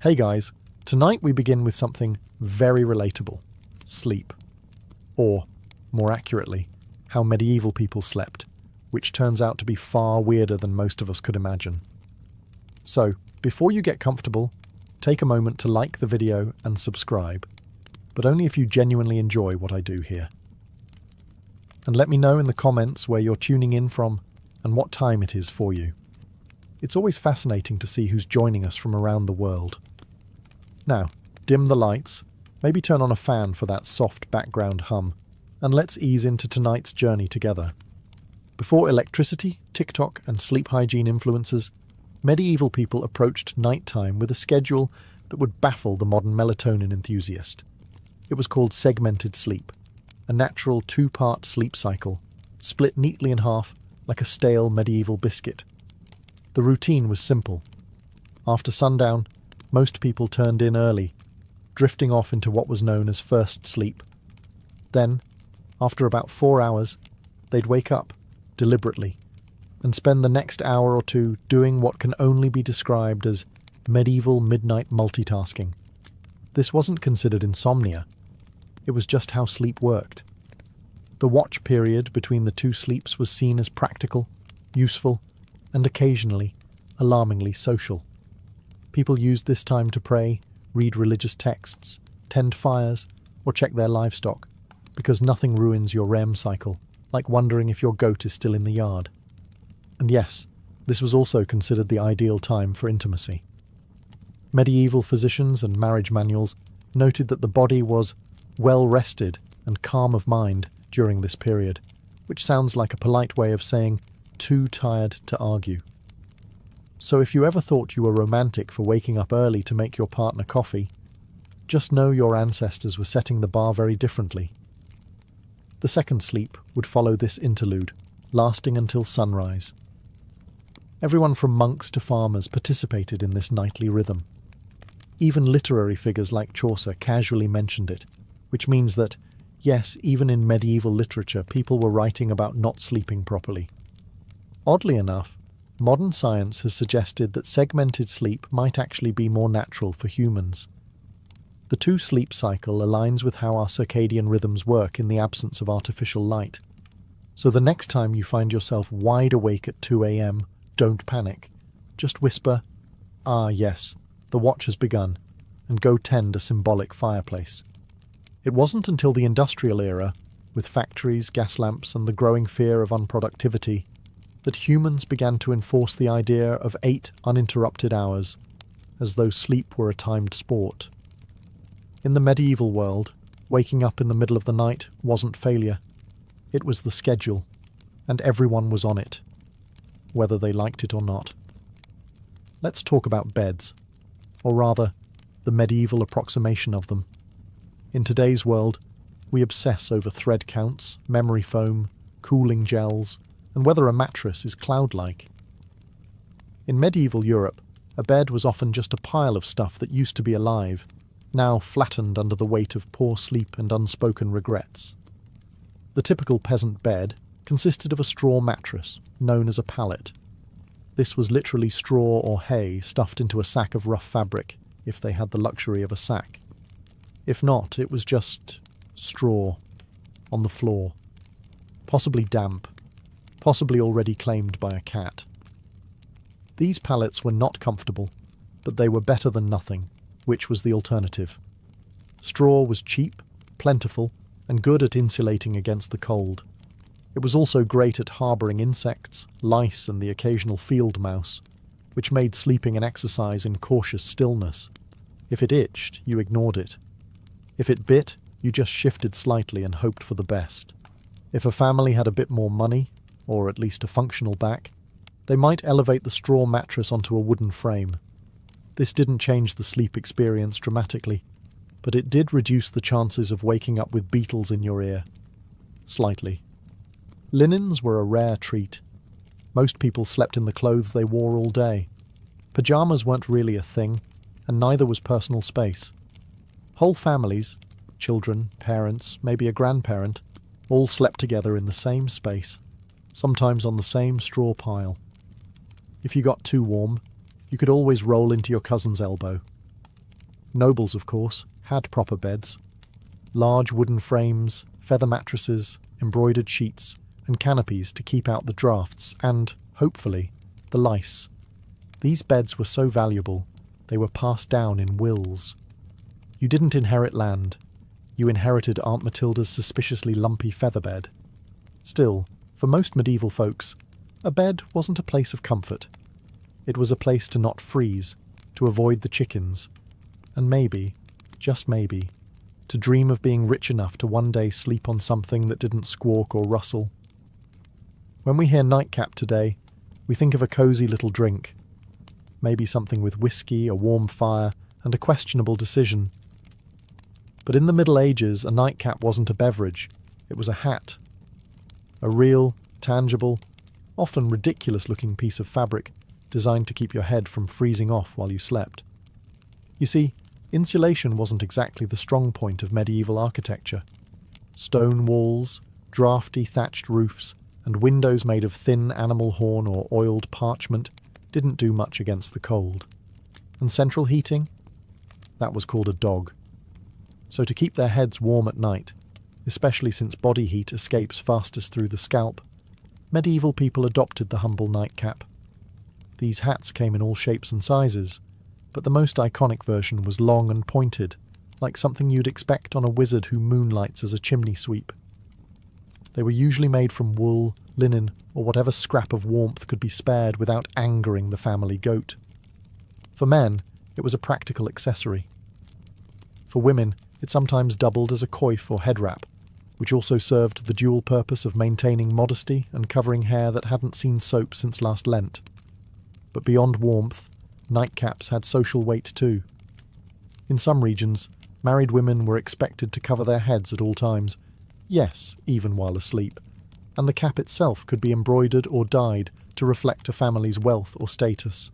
Hey guys, tonight we begin with something very relatable: sleep. Or, more accurately, how medieval people slept, which turns out to be far weirder than most of us could imagine. So, before you get comfortable, take a moment to like the video and subscribe, but only if you genuinely enjoy what I do here. And let me know in the comments where you're tuning in from and what time it is for you. It's always fascinating to see who's joining us from around the world. Now, dim the lights, maybe turn on a fan for that soft background hum, and let's ease into tonight's journey together. Before electricity, TikTok, and sleep hygiene influences, medieval people approached nighttime with a schedule that would baffle the modern melatonin enthusiast. It was called segmented sleep, a natural two-part sleep cycle, split neatly in half like a stale medieval biscuit. The routine was simple. After sundown, most people turned in early, drifting off into what was known as first sleep. Then, after about 4 hours, they'd wake up, deliberately, and spend the next hour or two doing what can only be described as medieval midnight multitasking. This wasn't considered insomnia. It was just how sleep worked. The watch period between the two sleeps was seen as practical, useful, and occasionally, alarmingly social. People used this time to pray, read religious texts, tend fires, or check their livestock, because nothing ruins your REM cycle, like wondering if your goat is still in the yard. And yes, this was also considered the ideal time for intimacy. Medieval physicians and marriage manuals noted that the body was well rested and calm of mind during this period, which sounds like a polite way of saying too tired to argue. So if you ever thought you were romantic for waking up early to make your partner coffee, just know your ancestors were setting the bar very differently. The second sleep would follow this interlude, lasting until sunrise. Everyone from monks to farmers participated in this nightly rhythm. Even literary figures like Chaucer casually mentioned it, which means that, yes, even in medieval literature, people were writing about not sleeping properly. Oddly enough, modern science has suggested that segmented sleep might actually be more natural for humans. The two-sleep cycle aligns with how our circadian rhythms work in the absence of artificial light. So the next time you find yourself wide awake at 2 a.m., don't panic. Just whisper, "Ah, yes, the watch has begun," and go tend a symbolic fireplace. It wasn't until the industrial era, with factories, gas lamps, and the growing fear of unproductivity, that humans began to enforce the idea of 8 uninterrupted hours, as though sleep were a timed sport. In the medieval world, waking up in the middle of the night wasn't failure. It was the schedule, and everyone was on it, whether they liked it or not. Let's talk about beds, or rather, the medieval approximation of them. In today's world, we obsess over thread counts, memory foam, cooling gels, and whether a mattress is cloud-like. In medieval Europe, a bed was often just a pile of stuff that used to be alive, now flattened under the weight of poor sleep and unspoken regrets. The typical peasant bed consisted of a straw mattress, known as a pallet. This was literally straw or hay stuffed into a sack of rough fabric, if they had the luxury of a sack. If not, it was just straw on the floor, possibly damp, possibly already claimed by a cat. These pallets were not comfortable, but they were better than nothing, which was the alternative. Straw was cheap, plentiful, and good at insulating against the cold. It was also great at harbouring insects, lice, and the occasional field mouse, which made sleeping an exercise in cautious stillness. If it itched, you ignored it. If it bit, you just shifted slightly and hoped for the best. If a family had a bit more money, or at least a functional back, they might elevate the straw mattress onto a wooden frame. This didn't change the sleep experience dramatically, but it did reduce the chances of waking up with beetles in your ear. Slightly. Linens were a rare treat. Most people slept in the clothes they wore all day. Pyjamas weren't really a thing, and neither was personal space. Whole families, children, parents, maybe a grandparent, all slept together in the same space, sometimes on the same straw pile. If you got too warm, you could always roll into your cousin's elbow. Nobles, of course, had proper beds. Large wooden frames, feather mattresses, embroidered sheets, and canopies to keep out the drafts and, hopefully, the lice. These beds were so valuable, they were passed down in wills. You didn't inherit land. You inherited Aunt Matilda's suspiciously lumpy feather bed. Still, for most medieval folks, a bed wasn't a place of comfort. It was a place to not freeze, to avoid the chickens, and maybe, just maybe, to dream of being rich enough to one day sleep on something that didn't squawk or rustle. When we hear nightcap today, we think of a cosy little drink. Maybe something with whiskey, a warm fire, and a questionable decision. But in the Middle Ages, a nightcap wasn't a beverage, it was a hat. A real, tangible, often ridiculous-looking piece of fabric designed to keep your head from freezing off while you slept. You see, insulation wasn't exactly the strong point of medieval architecture. Stone walls, draughty thatched roofs, and windows made of thin animal horn or oiled parchment didn't do much against the cold. And central heating? That was called a dog. So to keep their heads warm at night, especially since body heat escapes fastest through the scalp, medieval people adopted the humble nightcap. These hats came in all shapes and sizes, but the most iconic version was long and pointed, like something you'd expect on a wizard who moonlights as a chimney sweep. They were usually made from wool, linen, or whatever scrap of warmth could be spared without angering the family goat. For men, it was a practical accessory. For women, it sometimes doubled as a coif or head wrap, which also served the dual purpose of maintaining modesty and covering hair that hadn't seen soap since last Lent. But beyond warmth, nightcaps had social weight too. In some regions, married women were expected to cover their heads at all times, yes, even while asleep, and the cap itself could be embroidered or dyed to reflect a family's wealth or status.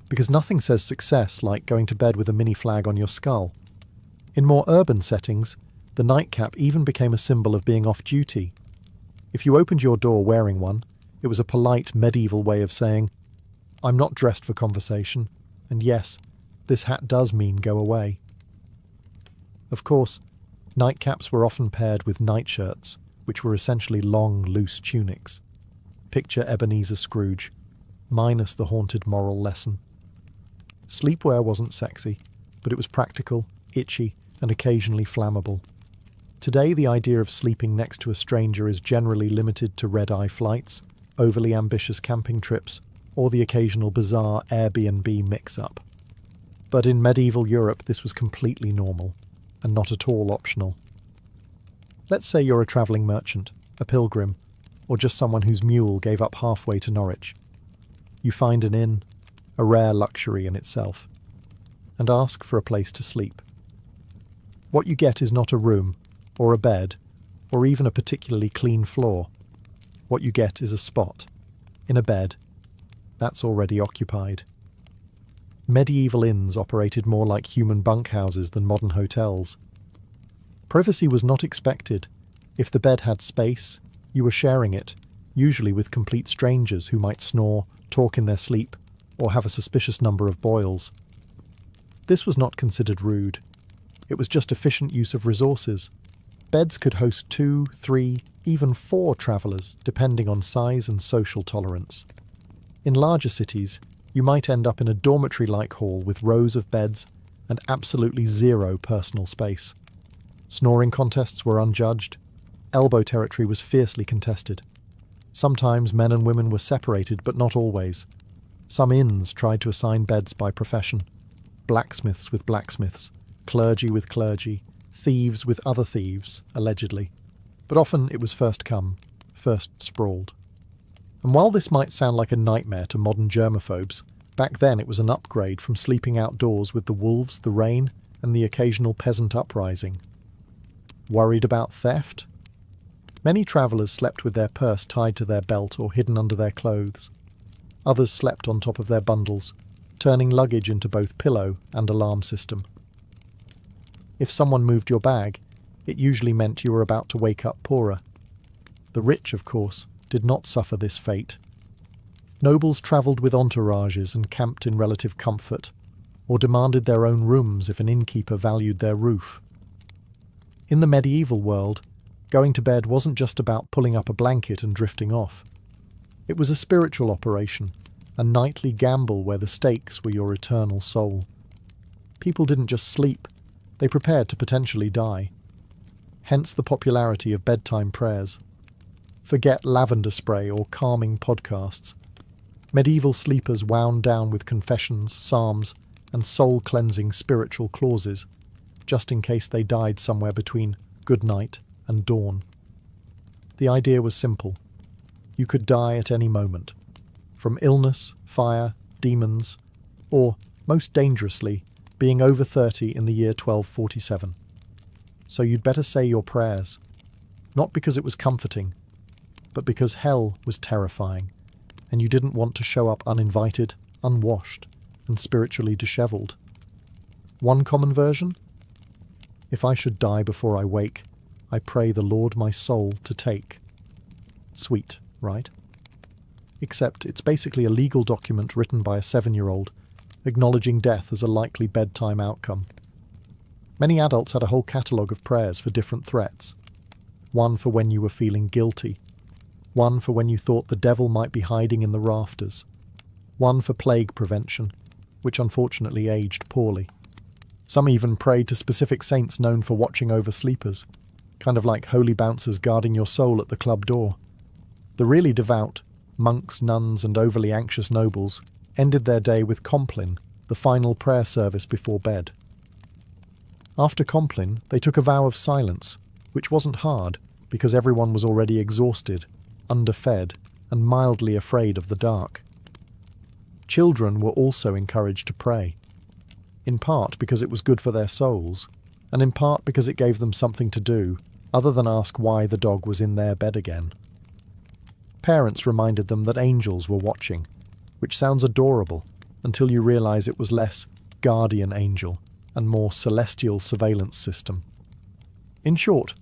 Because nothing says success like going to bed with a mini flag on your skull. In more urban settings, the nightcap even became a symbol of being off-duty. If you opened your door wearing one, it was a polite medieval way of saying, "I'm not dressed for conversation, and yes, this hat does mean go away." Of course, nightcaps were often paired with nightshirts, which were essentially long, loose tunics. Picture Ebenezer Scrooge, minus the haunted moral lesson. Sleepwear wasn't sexy, but it was practical, itchy, and occasionally flammable. Today, the idea of sleeping next to a stranger is generally limited to red-eye flights, overly ambitious camping trips, or the occasional bizarre Airbnb mix-up. But in medieval Europe, this was completely normal, and not at all optional. Let's say you're a travelling merchant, a pilgrim, or just someone whose mule gave up halfway to Norwich. You find an inn, a rare luxury in itself, and ask for a place to sleep. What you get is not a room, or a bed, or even a particularly clean floor. What you get is a spot, in a bed, that's already occupied. Medieval inns operated more like human bunkhouses than modern hotels. Privacy was not expected. If the bed had space, you were sharing it, usually with complete strangers who might snore, talk in their sleep, or have a suspicious number of boils. This was not considered rude. It was just efficient use of resources. Beds could host 2, 3, even 4 travellers, depending on size and social tolerance. In larger cities, you might end up in a dormitory-like hall with rows of beds and absolutely zero personal space. Snoring contests were unjudged. Elbow territory was fiercely contested. Sometimes men and women were separated, but not always. Some inns tried to assign beds by profession. Blacksmiths with blacksmiths, clergy with clergy, thieves with other thieves, allegedly. But often it was first come, first sprawled. And while this might sound like a nightmare to modern germaphobes, back then it was an upgrade from sleeping outdoors with the wolves, the rain, and the occasional peasant uprising. Worried about theft? Many travellers slept with their purse tied to their belt or hidden under their clothes. Others slept on top of their bundles, turning luggage into both pillow and alarm system. If someone moved your bag, it usually meant you were about to wake up poorer. The rich, of course, did not suffer this fate. Nobles travelled with entourages and camped in relative comfort. or demanded their own rooms if an innkeeper valued their roof. In the medieval world, going to bed wasn't just about pulling up a blanket and drifting off. It was a spiritual operation, a nightly gamble where the stakes were your eternal soul. People didn't just sleep, they prepared to potentially die. Hence the popularity of bedtime prayers. Forget lavender spray or calming podcasts. Medieval sleepers wound down with confessions, psalms, and soul-cleansing spiritual clauses, just in case they died somewhere between good night and dawn. The idea was simple. You could die at any moment, from illness, fire, demons, or, most dangerously, being over 30 in the year 1247. So you'd better say your prayers, not because it was comforting, but because hell was terrifying, and you didn't want to show up uninvited, unwashed, and spiritually dishevelled. One common version? If I should die before I wake, I pray the Lord my soul to take. Sweet, right? Except it's basically a legal document written by a 7-year-old, acknowledging death as a likely bedtime outcome. Many adults had a whole catalogue of prayers for different threats. One for when you were feeling guilty. One for when you thought the devil might be hiding in the rafters. One for plague prevention, which unfortunately aged poorly. Some even prayed to specific saints known for watching over sleepers, kind of like holy bouncers guarding your soul at the club door. The really devout, monks, nuns, and overly anxious nobles ended their day with Compline, the final prayer service before bed. After Compline, they took a vow of silence, which wasn't hard because everyone was already exhausted, underfed, and mildly afraid of the dark. Children were also encouraged to pray, in part because it was good for their souls, and in part because it gave them something to do other than ask why the dog was in their bed again. Parents reminded them that angels were watching, which sounds adorable until you realise it was less guardian angel and more celestial surveillance system. In short,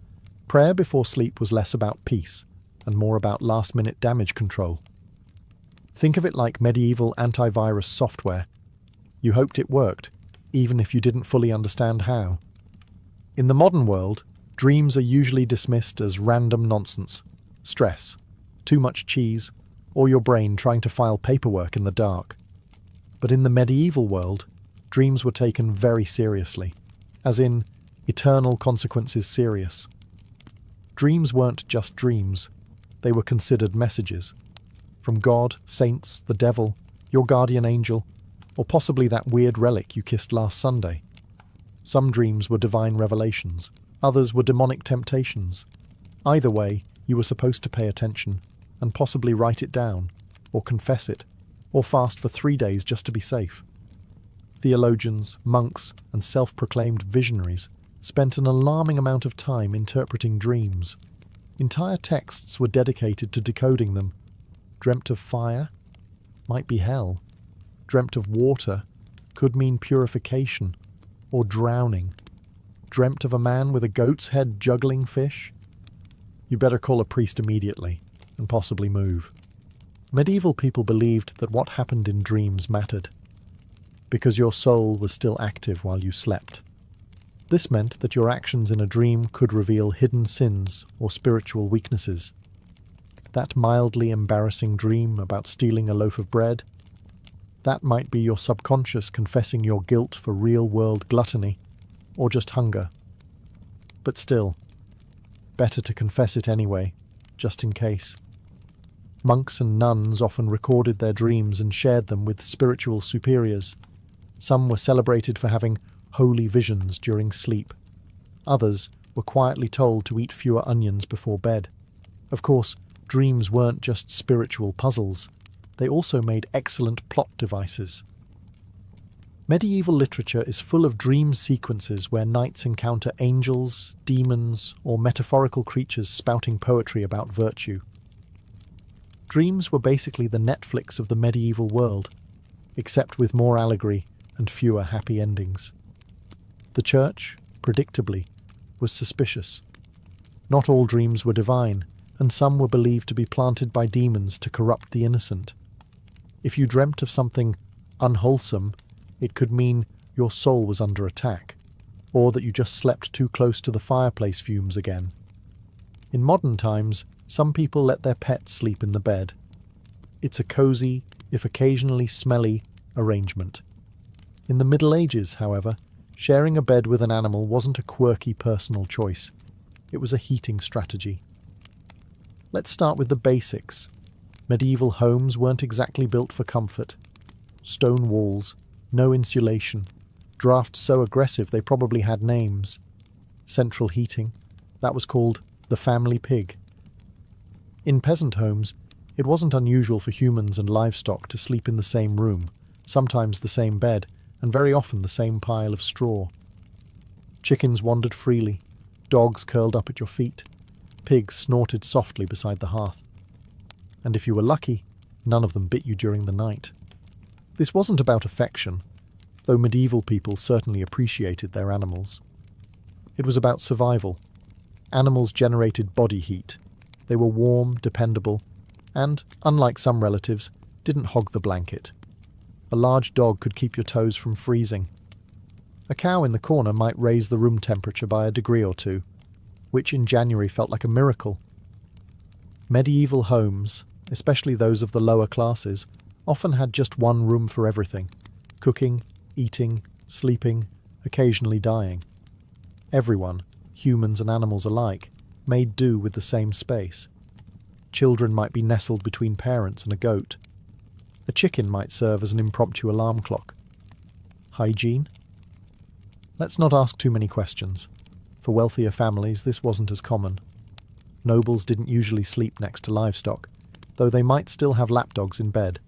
prayer before sleep was less about peace and more about last-minute damage control. Think of it like medieval antivirus software. You hoped it worked, even if you didn't fully understand how. In the modern world, dreams are usually dismissed as random nonsense, stress, too much cheese, or your brain trying to file paperwork in the dark. But in the medieval world, dreams were taken very seriously, as in eternal consequences serious. Dreams weren't just dreams, they were considered messages. From God, saints, the devil, your guardian angel, or possibly that weird relic you kissed last Sunday. Some dreams were divine revelations, others were demonic temptations. Either way, you were supposed to pay attention, and possibly write it down, or confess it, or fast for 3 days just to be safe. Theologians, monks, and self-proclaimed visionaries spent an alarming amount of time interpreting dreams. Entire texts were dedicated to decoding them. Dreamt of fire? Might be hell. Dreamt of water? Could mean purification, or drowning. Dreamt of a man with a goat's head juggling fish? You better call a priest immediately, and possibly move. Medieval people believed that what happened in dreams mattered, because your soul was still active while you slept. This meant that your actions in a dream could reveal hidden sins or spiritual weaknesses. That mildly embarrassing dream about stealing a loaf of bread, that might be your subconscious confessing your guilt for real-world gluttony, or just hunger. But still, better to confess it anyway, just in case. Monks and nuns often recorded their dreams and shared them with spiritual superiors. Some were celebrated for having holy visions during sleep. Others were quietly told to eat fewer onions before bed. Of course, dreams weren't just spiritual puzzles. They also made excellent plot devices. Medieval literature is full of dream sequences where knights encounter angels, demons, or metaphorical creatures spouting poetry about virtue. Dreams were basically the Netflix of the medieval world, except with more allegory and fewer happy endings. The church, predictably, was suspicious. Not all dreams were divine, and some were believed to be planted by demons to corrupt the innocent. If you dreamt of something unwholesome, It could mean your soul was under attack, or that you just slept too close to the fireplace fumes again. In modern times, some people let their pets sleep in the bed. It's a cosy, if occasionally smelly, arrangement. In the Middle Ages, however, sharing a bed with an animal wasn't a quirky personal choice. It was a heating strategy. Let's start with the basics. Medieval homes weren't exactly built for comfort. Stone walls, no insulation, drafts so aggressive they probably had names. Central heating, that was called the family pig. In peasant homes, it wasn't unusual for humans and livestock to sleep in the same room, sometimes the same bed, and very often the same pile of straw. Chickens wandered freely, dogs curled up at your feet, pigs snorted softly beside the hearth. And if you were lucky, none of them bit you during the night. This wasn't about affection, though medieval people certainly appreciated their animals. It was about survival. Animals generated body heat. They were warm, dependable, and, unlike some relatives, didn't hog the blanket. A large dog could keep your toes from freezing. A cow in the corner might raise the room temperature by a degree or two, which in January felt like a miracle. Medieval homes, especially those of the lower classes, often had just one room for everything: cooking, eating, sleeping, occasionally dying. Everyone, humans and animals alike, made do with the same space. Children might be nestled between parents and a goat. A chicken might serve as an impromptu alarm clock. Hygiene? Let's not ask too many questions. For wealthier families, this wasn't as common. Nobles didn't usually sleep next to livestock, though they might still have lapdogs in bed.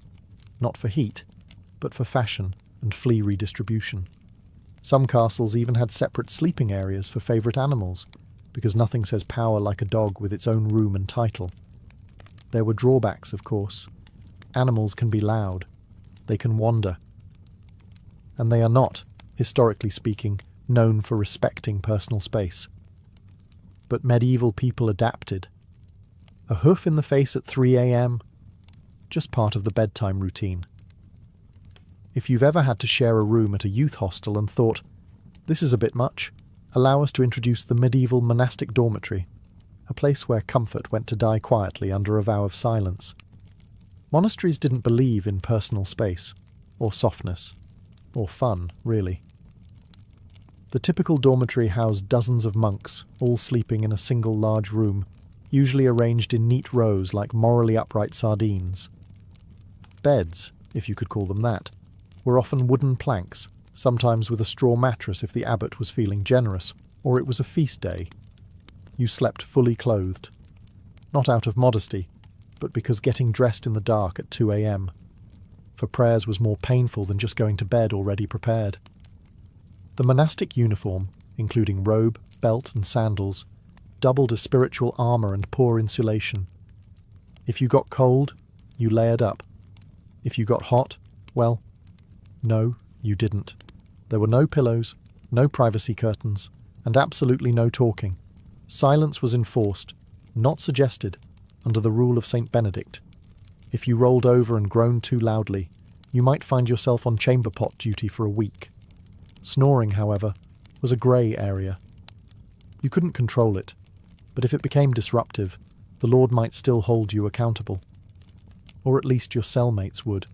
Not for heat, but for fashion and flea redistribution. Some castles even had separate sleeping areas for favourite animals, because nothing says power like a dog with its own room and title. There were drawbacks, of course. Animals can be loud. They can wander. And they are not, historically speaking, known for respecting personal space. But medieval people adapted. A hoof in the face at 3 a.m? Just part of the bedtime routine. If you've ever had to share a room at a youth hostel and thought, this is a bit much, allow us to introduce the medieval monastic dormitory, a place where comfort went to die quietly under a vow of silence. Monasteries didn't believe in personal space, or softness, or fun, really. The typical dormitory housed dozens of monks, all sleeping in a single large room, usually arranged in neat rows like morally upright sardines. Beds, if you could call them that, were often wooden planks, sometimes with a straw mattress if the abbot was feeling generous, or it was a feast day. You slept fully clothed. Not out of modesty, but because getting dressed in the dark at 2 a.m. for prayers was more painful than just going to bed already prepared. The monastic uniform, including robe, belt and sandals, doubled as spiritual armour and poor insulation. If you got cold, you layered up. If you got hot, well, no, you didn't. There were no pillows, no privacy curtains, and absolutely no talking. Silence was enforced, not suggested, under the rule of St. Benedict. If you rolled over and groaned too loudly, you might find yourself on chamber pot duty for a week. Snoring, however, was a grey area. You couldn't control it, but if it became disruptive, the Lord might still hold you accountable. Or at least your cellmates would.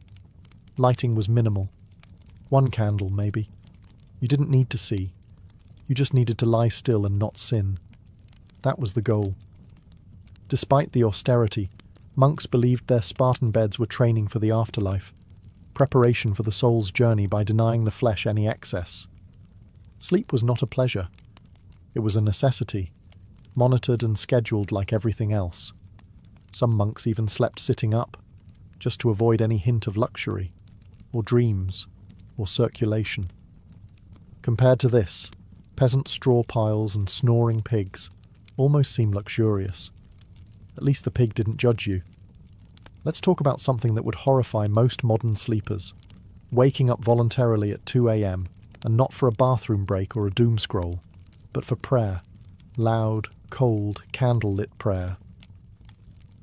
Lighting was minimal. 1 candle, maybe. You didn't need to see. You just needed to lie still and not sin. That was the goal. Despite the austerity, monks believed their Spartan beds were training for the afterlife, preparation for the soul's journey by denying the flesh any excess. Sleep was not a pleasure. It was a necessity, monitored and scheduled like everything else. Some monks even slept sitting up, just to avoid any hint of luxury, or dreams, or circulation. Compared to this, peasant straw piles and snoring pigs almost seem luxurious. At least the pig didn't judge you. Let's talk about something that would horrify most modern sleepers. Waking up voluntarily at 2 a.m, and not for a bathroom break or a doom scroll, but for prayer. Loud, cold, candle-lit prayer.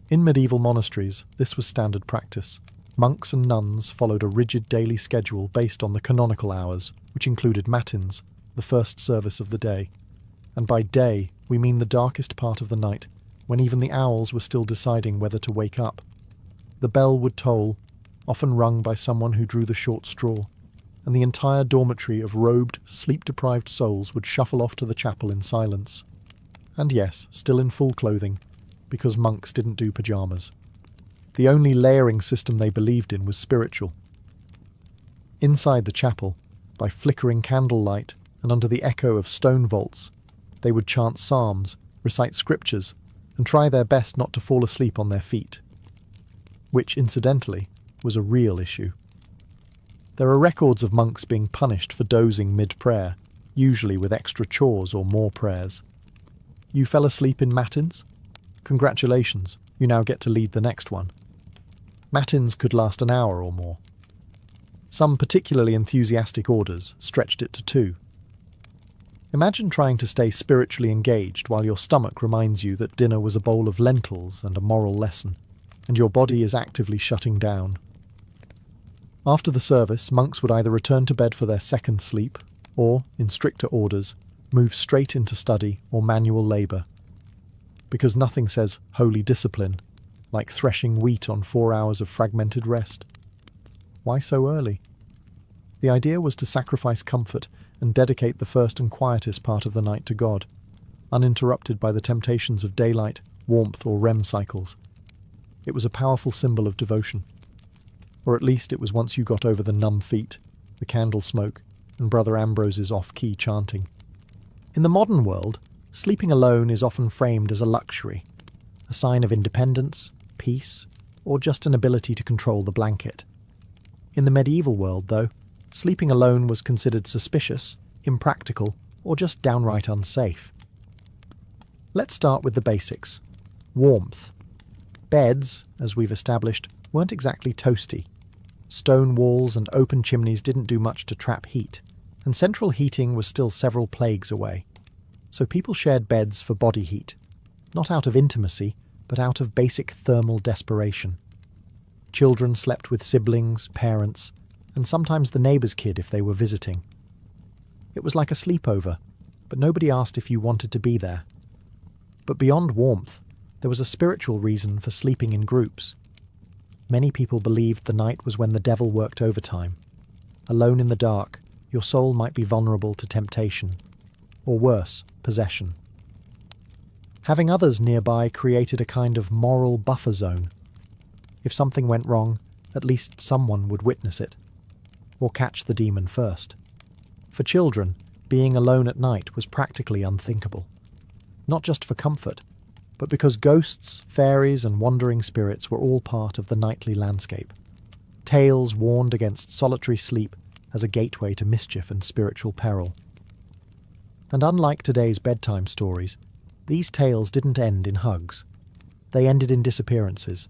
In medieval monasteries, this was standard practice. Monks and nuns followed a rigid daily schedule based on the canonical hours, which included matins, the first service of the day. And by day, we mean the darkest part of the night, when even the owls were still deciding whether to wake up. The bell would toll, often rung by someone who drew the short straw, and the entire dormitory of robed, sleep-deprived souls would shuffle off to the chapel in silence. And yes, still in full clothing, because monks didn't do pyjamas. The only layering system they believed in was spiritual. Inside the chapel, by flickering candlelight and under the echo of stone vaults, they would chant psalms, recite scriptures, and try their best not to fall asleep on their feet. Which, incidentally, was a real issue. There are records of monks being punished for dozing mid-prayer, usually with extra chores or more prayers. You fell asleep in matins? Congratulations, you now get to lead the next one. Matins could last an hour or more. Some particularly enthusiastic orders stretched it to 2. Imagine trying to stay spiritually engaged while your stomach reminds you that dinner was a bowl of lentils and a moral lesson, and your body is actively shutting down. After the service, monks would either return to bed for their second sleep, or, in stricter orders, move straight into study or manual labour. Because nothing says holy discipline like threshing wheat on 4 hours of fragmented rest. Why so early? The idea was to sacrifice comfort and dedicate the first and quietest part of the night to God, uninterrupted by the temptations of daylight, warmth, or REM cycles. It was a powerful symbol of devotion. Or at least it was once you got over the numb feet, the candle smoke, and Brother Ambrose's off-key chanting. In the modern world, sleeping alone is often framed as a luxury, a sign of independence, peace, or just an ability to control the blanket. In the medieval world, though, sleeping alone was considered suspicious, impractical, or just downright unsafe. Let's start with the basics. Warmth. Beds, as we've established, weren't exactly toasty. Stone walls and open chimneys didn't do much to trap heat, and central heating was still several plagues away. So people shared beds for body heat, not out of intimacy, but out of basic thermal desperation. Children slept with siblings, parents, and sometimes the neighbour's kid if they were visiting. It was like a sleepover, but nobody asked if you wanted to be there. But beyond warmth, there was a spiritual reason for sleeping in groups. Many people believed the night was when the devil worked overtime. Alone in the dark, your soul might be vulnerable to temptation, or worse, possession. Having others nearby created a kind of moral buffer zone. If something went wrong, at least someone would witness it, or catch the demon first. For children, being alone at night was practically unthinkable. Not just for comfort, but because ghosts, fairies, and wandering spirits were all part of the nightly landscape. Tales warned against solitary sleep as a gateway to mischief and spiritual peril. And unlike today's bedtime stories, these tales didn't end in hugs. They ended in disappearances.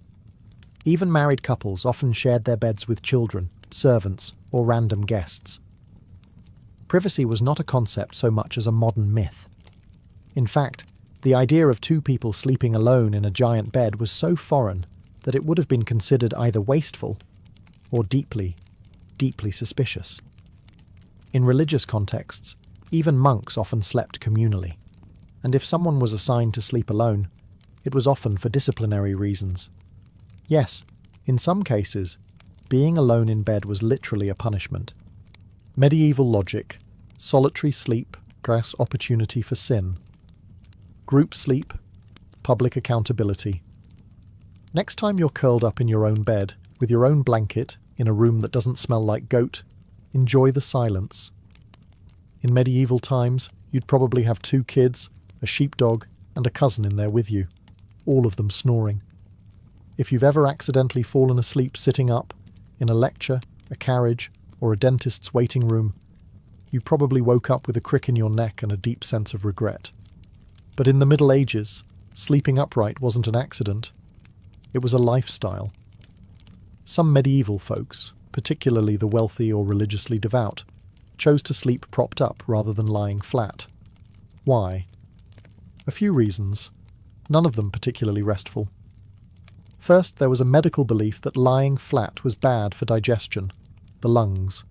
Even married couples often shared their beds with children, servants, or random guests. Privacy was not a concept so much as a modern myth. In fact, the idea of 2 people sleeping alone in a giant bed was so foreign that it would have been considered either wasteful or deeply, deeply suspicious. In religious contexts, even monks often slept communally, and if someone was assigned to sleep alone, it was often for disciplinary reasons. Yes, in some cases, being alone in bed was literally a punishment. Medieval logic, solitary sleep, grass opportunity for sin. Group sleep, public accountability. Next time you're curled up in your own bed, with your own blanket, in a room that doesn't smell like goat, enjoy the silence. In medieval times, you'd probably have 2 kids, a sheepdog, and a cousin in there with you, all of them snoring. If you've ever accidentally fallen asleep sitting up, in a lecture, a carriage, or a dentist's waiting room, you probably woke up with a crick in your neck and a deep sense of regret. But in the Middle Ages, sleeping upright wasn't an accident. It was a lifestyle. Some medieval folks, particularly the wealthy or religiously devout, chose to sleep propped up rather than lying flat. Why? A few reasons, none of them particularly restful. First, there was a medical belief that lying flat was bad for digestion, the lungs,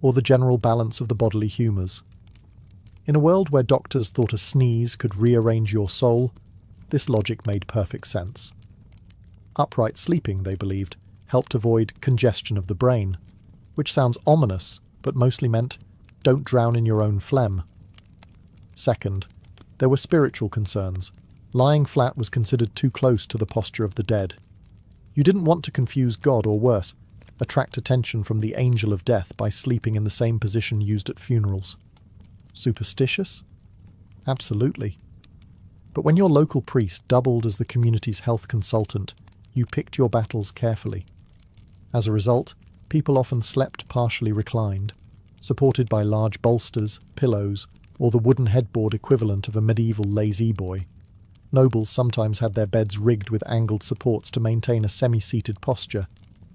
or the general balance of the bodily humours. In a world where doctors thought a sneeze could rearrange your soul, this logic made perfect sense. Upright sleeping, they believed, helped avoid congestion of the brain, which sounds ominous, but mostly meant don't drown in your own phlegm. Second, there were spiritual concerns. Lying flat was considered too close to the posture of the dead. You didn't want to confuse God, or worse, attract attention from the angel of death by sleeping in the same position used at funerals. Superstitious? Absolutely. But when your local priest doubled as the community's health consultant, you picked your battles carefully. As a result, people often slept partially reclined, supported by large bolsters, pillows, or the wooden headboard equivalent of a medieval lazy-boy. Nobles sometimes had their beds rigged with angled supports to maintain a semi-seated posture,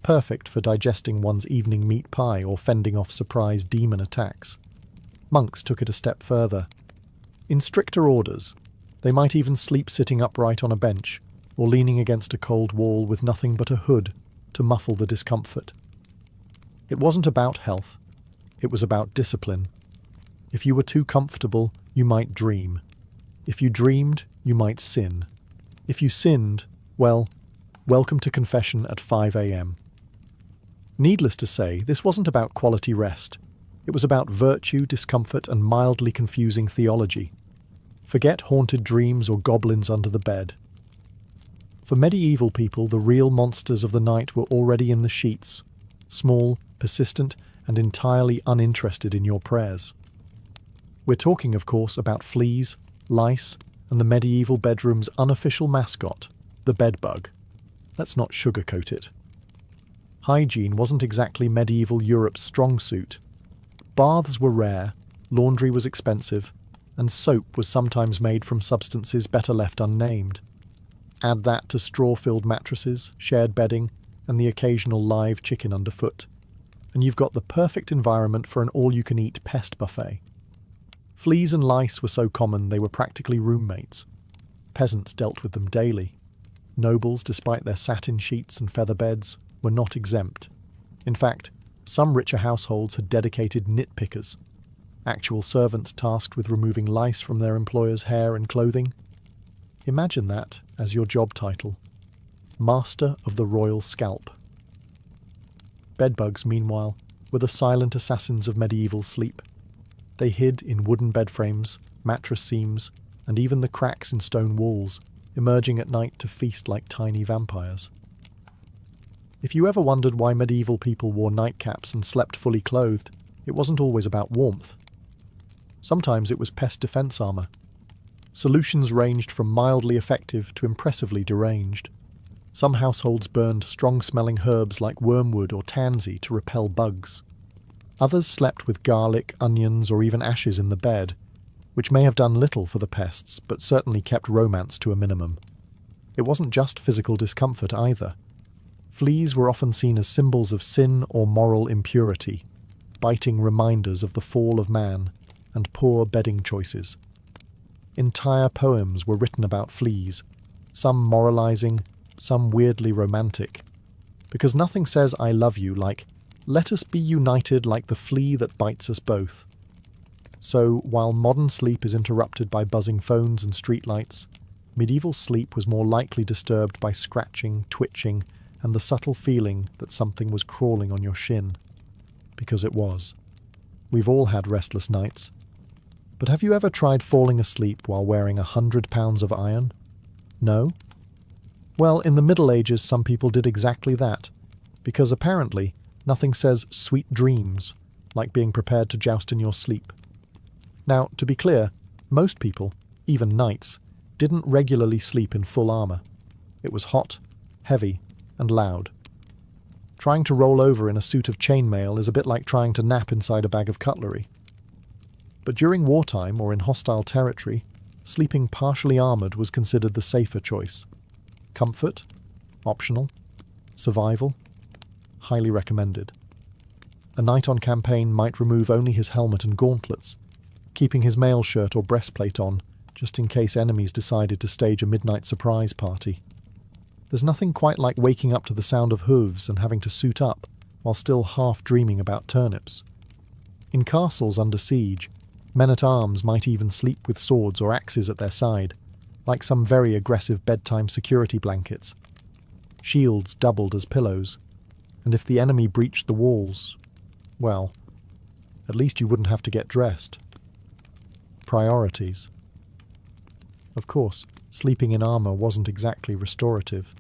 perfect for digesting one's evening meat pie or fending off surprise demon attacks. Monks took it a step further. In stricter orders, they might even sleep sitting upright on a bench, or leaning against a cold wall with nothing but a hood to muffle the discomfort. It wasn't about health, it was about discipline. If you were too comfortable, you might dream. If you dreamed, you might sin. If you sinned, well, welcome to confession at 5 a.m. Needless to say, this wasn't about quality rest. It was about virtue, discomfort, and mildly confusing theology. Forget haunted dreams or goblins under the bed. For medieval people, the real monsters of the night were already in the sheets, small, persistent, and entirely uninterested in your prayers. We're talking, of course, about fleas, lice, and the medieval bedroom's unofficial mascot, the bedbug. Let's not sugarcoat it. Hygiene wasn't exactly medieval Europe's strong suit. Baths were rare, laundry was expensive, and soap was sometimes made from substances better left unnamed. Add that to straw-filled mattresses, shared bedding, and the occasional live chicken underfoot, and you've got the perfect environment for an all-you-can-eat pest buffet. Fleas and lice were so common they were practically roommates. Peasants dealt with them daily. Nobles, despite their satin sheets and feather beds, were not exempt. In fact, some richer households had dedicated nitpickers, actual servants tasked with removing lice from their employers' hair and clothing. Imagine that as your job title. Master of the Royal Scalp. Bedbugs, meanwhile, were the silent assassins of medieval sleep. They hid in wooden bed frames, mattress seams, and even the cracks in stone walls, emerging at night to feast like tiny vampires. If you ever wondered why medieval people wore nightcaps and slept fully clothed, it wasn't always about warmth. Sometimes it was pest defense armor. Solutions ranged from mildly effective to impressively deranged. Some households burned strong-smelling herbs like wormwood or tansy to repel bugs. Others slept with garlic, onions, or even ashes in the bed, which may have done little for the pests, but certainly kept romance to a minimum. It wasn't just physical discomfort either. Fleas were often seen as symbols of sin or moral impurity, biting reminders of the fall of man and poor bedding choices. Entire poems were written about fleas, some moralizing, some weirdly romantic, because nothing says I love you like, let us be united like the flea that bites us both. So, while modern sleep is interrupted by buzzing phones and streetlights, medieval sleep was more likely disturbed by scratching, twitching, and the subtle feeling that something was crawling on your shin. Because it was. We've all had restless nights. But have you ever tried falling asleep while wearing 100 pounds of iron? No? Well, in the Middle Ages some people did exactly that, because apparently nothing says sweet dreams like being prepared to joust in your sleep. Now, to be clear, most people, even knights, didn't regularly sleep in full armour. It was hot, heavy, and loud. Trying to roll over in a suit of chainmail is a bit like trying to nap inside a bag of cutlery. But during wartime or in hostile territory, sleeping partially armoured was considered the safer choice. Comfort? Optional. Survival? Highly recommended. A knight on campaign might remove only his helmet and gauntlets, keeping his mail shirt or breastplate on, just in case enemies decided to stage a midnight surprise party. There's nothing quite like waking up to the sound of hooves and having to suit up while still half dreaming about turnips. In castles under siege, men-at-arms might even sleep with swords or axes at their side, like some very aggressive bedtime security blankets. Shields doubled as pillows, and if the enemy breached the walls, well, at least you wouldn't have to get dressed. Priorities. Of course, sleeping in armour wasn't exactly restorative.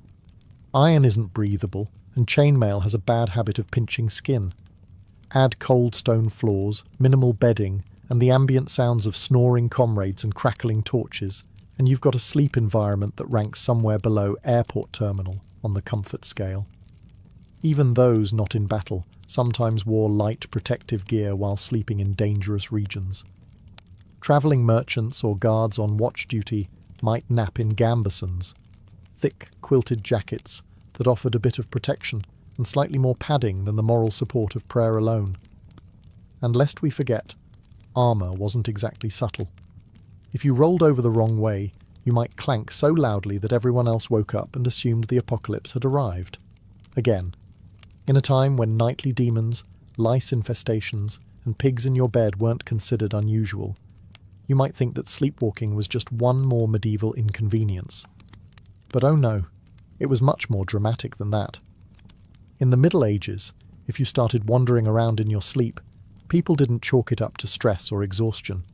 Iron isn't breathable, and chainmail has a bad habit of pinching skin. Add cold stone floors, minimal bedding, and the ambient sounds of snoring comrades and crackling torches, and you've got a sleep environment that ranks somewhere below airport terminal on the comfort scale. Even those not in battle sometimes wore light protective gear while sleeping in dangerous regions. Travelling merchants or guards on watch duty might nap in gambesons, thick quilted jackets that offered a bit of protection and slightly more padding than the moral support of prayer alone. And lest we forget, armour wasn't exactly subtle. If you rolled over the wrong way, you might clank so loudly that everyone else woke up and assumed the apocalypse had arrived. Again, in a time when nightly demons, lice infestations, and pigs in your bed weren't considered unusual, you might think that sleepwalking was just one more medieval inconvenience. But oh no, it was much more dramatic than that. In the Middle Ages, if you started wandering around in your sleep, people didn't chalk it up to stress or exhaustion.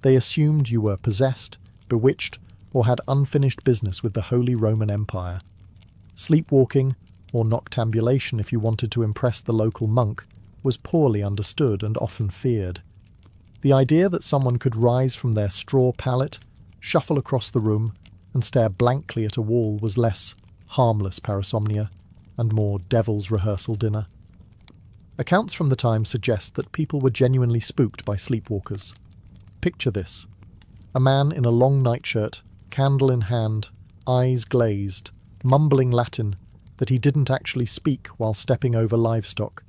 They assumed you were possessed, bewitched, or had unfinished business with the Holy Roman Empire. Sleepwalking, or noctambulation if you wanted to impress the local monk, was poorly understood and often feared. The idea that someone could rise from their straw pallet, shuffle across the room, and stare blankly at a wall was less harmless parasomnia and more devil's rehearsal dinner. Accounts from the time suggest that people were genuinely spooked by sleepwalkers. Picture this: a man in a long nightshirt, candle in hand, eyes glazed, mumbling Latin that he didn't actually speak while stepping over livestock.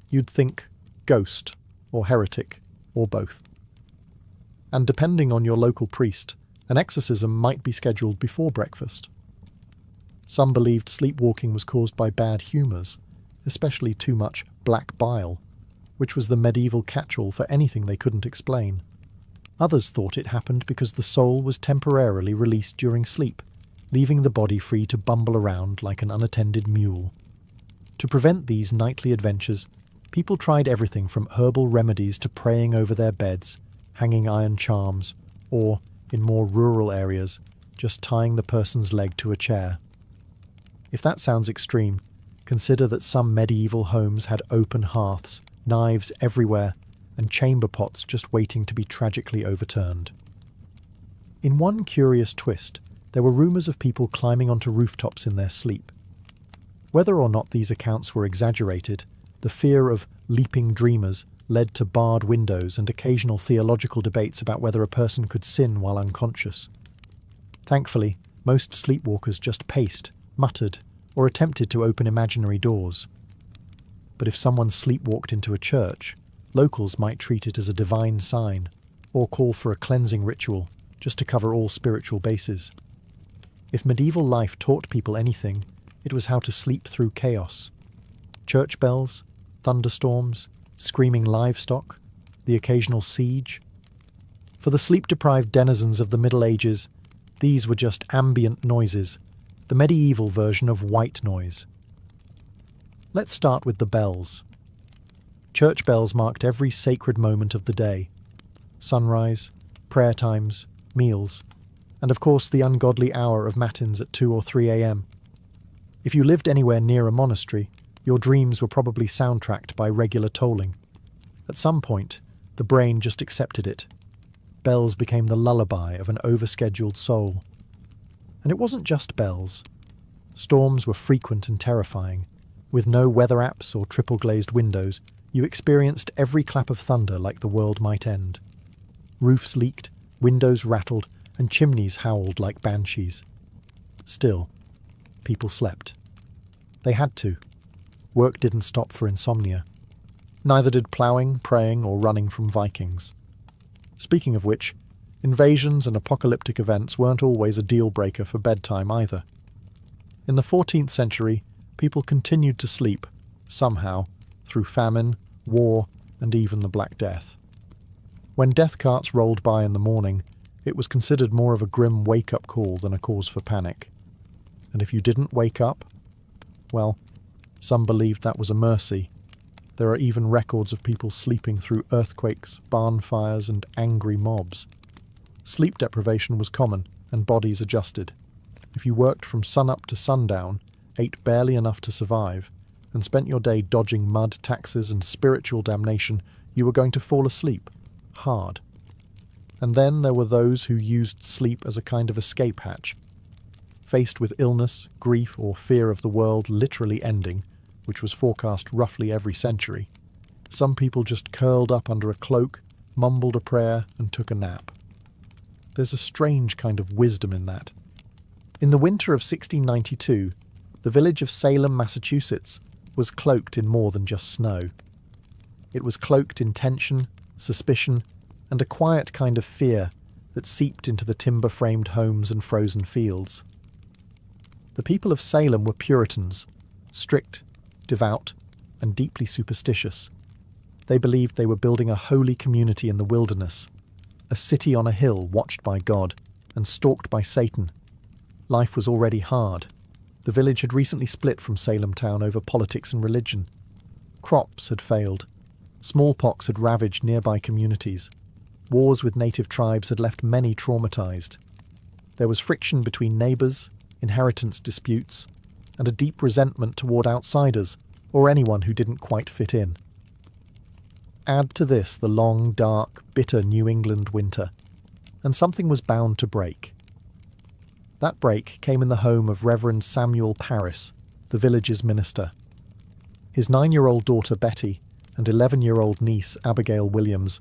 You'd think ghost, or heretic, or both. And depending on your local priest, an exorcism might be scheduled before breakfast. Some believed sleepwalking was caused by bad humours, especially too much black bile, which was the medieval catch-all for anything they couldn't explain. Others thought it happened because the soul was temporarily released during sleep, leaving the body free to bumble around like an unattended mule. To prevent these nightly adventures, people tried everything from herbal remedies to praying over their beds, hanging iron charms, or, in more rural areas, just tying the person's leg to a chair. If that sounds extreme, consider that some medieval homes had open hearths, knives everywhere, and chamber pots just waiting to be tragically overturned. In one curious twist, there were rumours of people climbing onto rooftops in their sleep. Whether or not these accounts were exaggerated, the fear of leaping dreamers led to barred windows and occasional theological debates about whether a person could sin while unconscious. Thankfully, most sleepwalkers just paced, muttered, or attempted to open imaginary doors. But if someone sleepwalked into a church, locals might treat it as a divine sign, or call for a cleansing ritual, just to cover all spiritual bases. If medieval life taught people anything, it was how to sleep through chaos. Church bells, thunderstorms, screaming livestock, the occasional siege. For the sleep-deprived denizens of the Middle Ages, these were just ambient noises, the medieval version of white noise. Let's start with the bells. Church bells marked every sacred moment of the day: sunrise, prayer times, meals, and of course the ungodly hour of matins at 2 or 3 a.m. If you lived anywhere near a monastery, your dreams were probably soundtracked by regular tolling. At some point, the brain just accepted it. Bells became the lullaby of an overscheduled soul. And it wasn't just bells. Storms were frequent and terrifying. With no weather apps or triple-glazed windows, you experienced every clap of thunder like the world might end. Roofs leaked, windows rattled, and chimneys howled like banshees. Still, people slept. They had to. Work didn't stop for insomnia. Neither did ploughing, praying, or running from Vikings. Speaking of which, invasions and apocalyptic events weren't always a deal-breaker for bedtime either. In the 14th century, people continued to sleep, somehow, through famine, war, and even the Black Death. When death carts rolled by in the morning, it was considered more of a grim wake-up call than a cause for panic. And if you didn't wake up, well, some believed that was a mercy. There are even records of people sleeping through earthquakes, barn fires, and angry mobs. Sleep deprivation was common, and bodies adjusted. If you worked from sunup to sundown, ate barely enough to survive, and spent your day dodging mud, taxes, and spiritual damnation, you were going to fall asleep. Hard. And then there were those who used sleep as a kind of escape hatch. Faced with illness, grief, or fear of the world literally ending, which was forecast roughly every century, some people just curled up under a cloak, mumbled a prayer, and took a nap. There's a strange kind of wisdom in that. In the winter of 1692, the village of Salem, Massachusetts, was cloaked in more than just snow. It was cloaked in tension, suspicion, and a quiet kind of fear that seeped into the timber-framed homes and frozen fields. The people of Salem were Puritans, strict, devout, and deeply superstitious. They believed they were building a holy community in the wilderness, a city on a hill watched by God and stalked by Satan. Life was already hard. The village had recently split from Salem town over politics and religion. Crops had failed. Smallpox had ravaged nearby communities. Wars with native tribes had left many traumatized. There was friction between neighbors, inheritance disputes, and a deep resentment toward outsiders, or anyone who didn't quite fit in. Add to this the long, dark, bitter New England winter, and something was bound to break. That break came in the home of Reverend Samuel Parris, the village's minister. His 9-year-old daughter Betty and 11-year-old niece Abigail Williams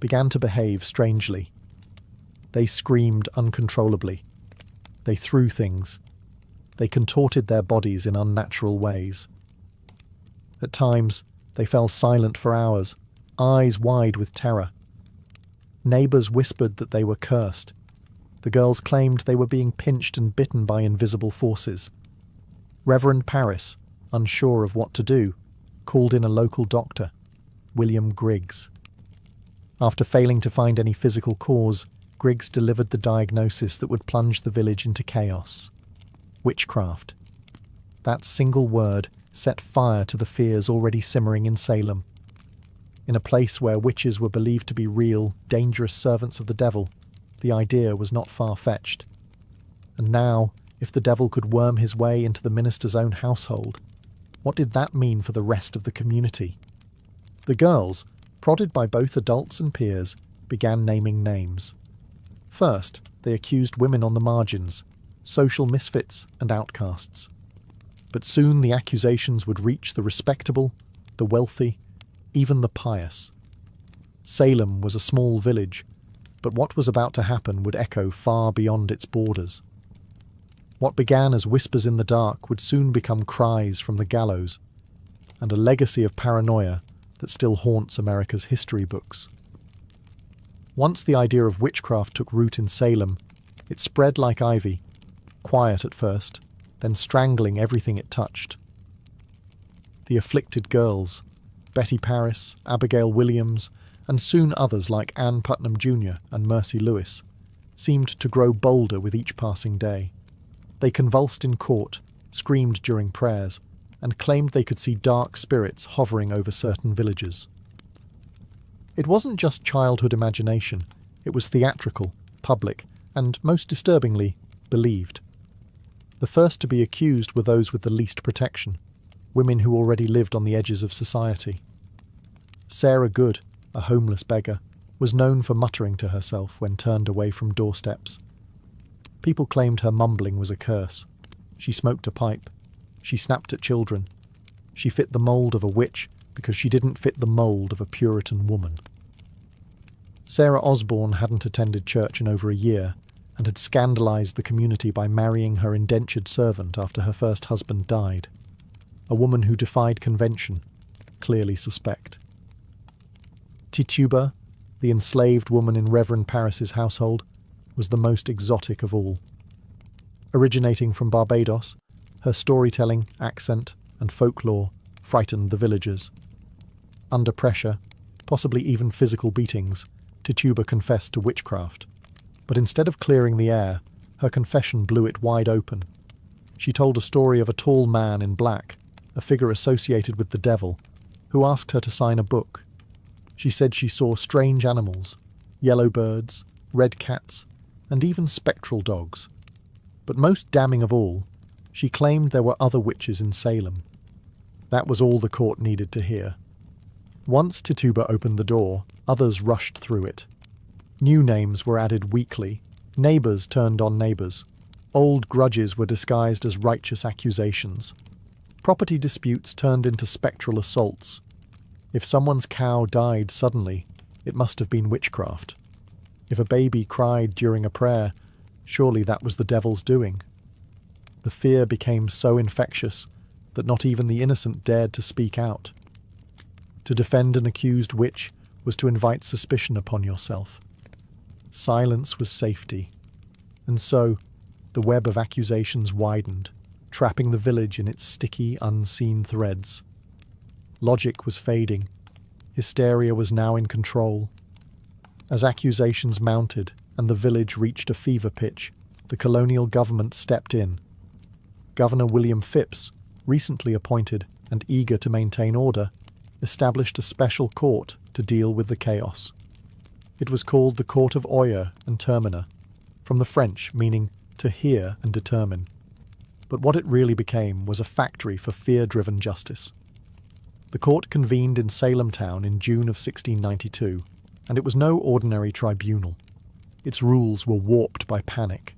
began to behave strangely. They screamed uncontrollably. They threw things. They contorted their bodies in unnatural ways. At times, they fell silent for hours, eyes wide with terror. Neighbours whispered that they were cursed. The girls claimed they were being pinched and bitten by invisible forces. Reverend Parris, unsure of what to do, called in a local doctor, William Griggs. After failing to find any physical cause, Griggs delivered the diagnosis that would plunge the village into chaos. Witchcraft. That single word set fire to the fears already simmering in Salem. In a place where witches were believed to be real, dangerous servants of the devil, the idea was not far-fetched. And now, if the devil could worm his way into the minister's own household, what did that mean for the rest of the community? The girls, prodded by both adults and peers, began naming names. First, they accused women on the margins, social misfits and outcasts. But soon the accusations would reach the respectable, the wealthy, even the pious. Salem was a small village, but what was about to happen would echo far beyond its borders. What began as whispers in the dark would soon become cries from the gallows, and a legacy of paranoia that still haunts America's history books. Once the idea of witchcraft took root in Salem, it spread like ivy, quiet at first, then strangling everything it touched. The afflicted girls, Betty Parris, Abigail Williams, and soon others like Ann Putnam Jr. and Mercy Lewis, seemed to grow bolder with each passing day. They convulsed in court, screamed during prayers, and claimed they could see dark spirits hovering over certain villages. It wasn't just childhood imagination, it was theatrical, public, and, most disturbingly, believed. The first to be accused were those with the least protection, women who already lived on the edges of society. Sarah Good, a homeless beggar, was known for muttering to herself when turned away from doorsteps. People claimed her mumbling was a curse. She smoked a pipe. She snapped at children. She fit the mould of a witch because she didn't fit the mould of a Puritan woman. Sarah Osborne hadn't attended church in over a year and had scandalised the community by marrying her indentured servant after her first husband died. A woman who defied convention, clearly suspect. Tituba, the enslaved woman in Reverend Parris's household, was the most exotic of all. Originating from Barbados, Her storytelling, accent, and folklore frightened the villagers. Under pressure, possibly even physical beatings, Tituba confessed to witchcraft. But instead of clearing the air, her confession blew it wide open. She told a story of a tall man in black, a figure associated with the devil, who asked her to sign a book. She said she saw strange animals, yellow birds, red cats, and even spectral dogs. But most damning of all, she claimed there were other witches in Salem. That was all the court needed to hear. Once Tituba opened the door, others rushed through it. New names were added weekly. Neighbours turned on neighbours. Old grudges were disguised as righteous accusations. Property disputes turned into spectral assaults. If someone's cow died suddenly, it must have been witchcraft. If a baby cried during a prayer, surely that was the devil's doing. The fear became so infectious that not even the innocent dared to speak out. To defend an accused witch was to invite suspicion upon yourself. Silence was safety. And so, the web of accusations widened, trapping the village in its sticky, unseen threads. Logic was fading. Hysteria was now in control. As accusations mounted and the village reached a fever pitch, the colonial government stepped in. Governor William Phipps, recently appointed and eager to maintain order, established a special court to deal with the chaos. It was called the Court of Oyer and Terminer, from the French meaning to hear and determine. But what it really became was a factory for fear-driven justice. The court convened in Salem town in June of 1692, and it was no ordinary tribunal. Its rules were warped by panic.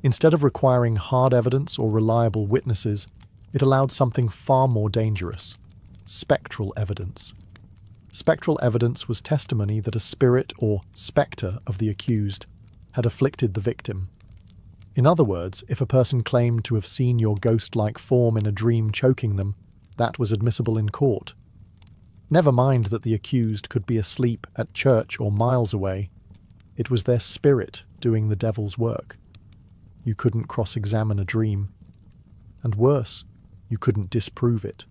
Instead of requiring hard evidence or reliable witnesses, it allowed something far more dangerous: spectral evidence. Spectral evidence was testimony that a spirit or spectre of the accused had afflicted the victim. In other words, if a person claimed to have seen your ghost-like form in a dream choking them, that was admissible in court. Never mind that the accused could be asleep at church or miles away. It was their spirit doing the devil's work. You couldn't cross-examine a dream. And worse, you couldn't disprove it.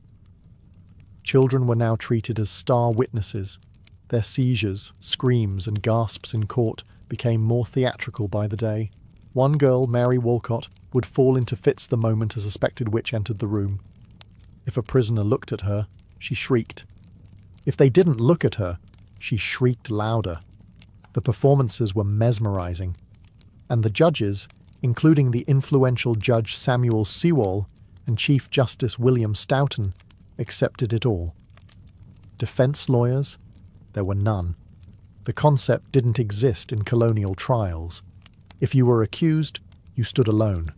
Children were now treated as star witnesses. Their seizures, screams, and gasps in court became more theatrical by the day. One girl, Mary Walcott, would fall into fits the moment a suspected witch entered the room. If a prisoner looked at her, she shrieked. If they didn't look at her, she shrieked louder. The performances were mesmerizing. And the judges, including the influential Judge Samuel Sewall and Chief Justice William Stoughton, accepted it all. Defense lawyers? There were none. The concept didn't exist in colonial trials. If you were accused, you stood alone.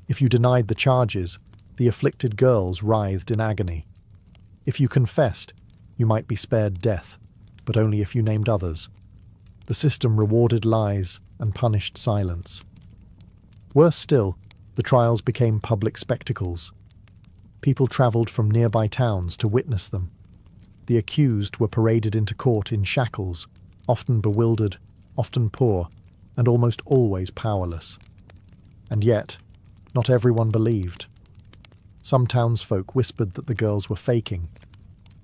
If you denied the charges, the afflicted girls writhed in agony. If you confessed, you might be spared death, but only if you named others. The system rewarded lies and punished silence. Worse still, the trials became public spectacles. People travelled from nearby towns to witness them. The accused were paraded into court in shackles, often bewildered, often poor, and almost always powerless. And yet, not everyone believed. Some townsfolk whispered that the girls were faking.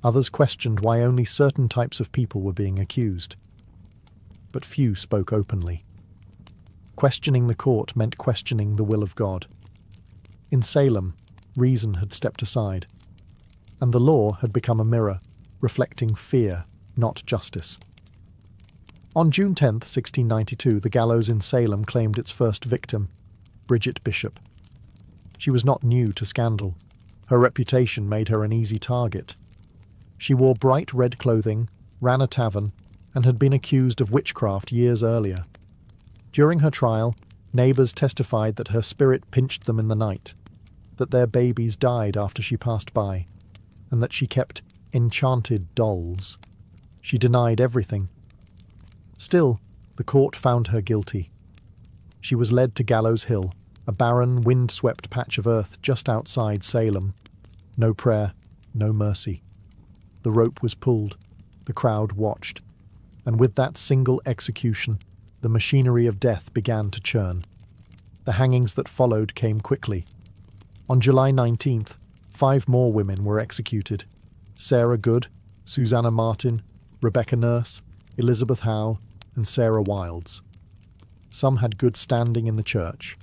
Others questioned why only certain types of people were being accused. But few spoke openly. Questioning the court meant questioning the will of God. In Salem, reason had stepped aside, and the law had become a mirror, reflecting fear, not justice. On June 10, 1692, the gallows in Salem claimed its first victim, Bridget Bishop. She was not new to scandal. Her reputation made her an easy target. She wore bright red clothing, ran a tavern, and had been accused of witchcraft years earlier. During her trial, neighbours testified that her spirit pinched them in the night, that their babies died after she passed by, and that she kept enchanted dolls. She denied everything. Still, the court found her guilty. She was led to Gallows Hill, a barren, wind-swept patch of earth just outside Salem. No prayer, no mercy. The rope was pulled, the crowd watched, and with that single execution, the machinery of death began to churn. The hangings that followed came quickly. On July 19th, 5 more women were executed: Sarah Good, Susanna Martin, Rebecca Nurse, Elizabeth Howe, and Sarah Wilds. Some had good standing in the church.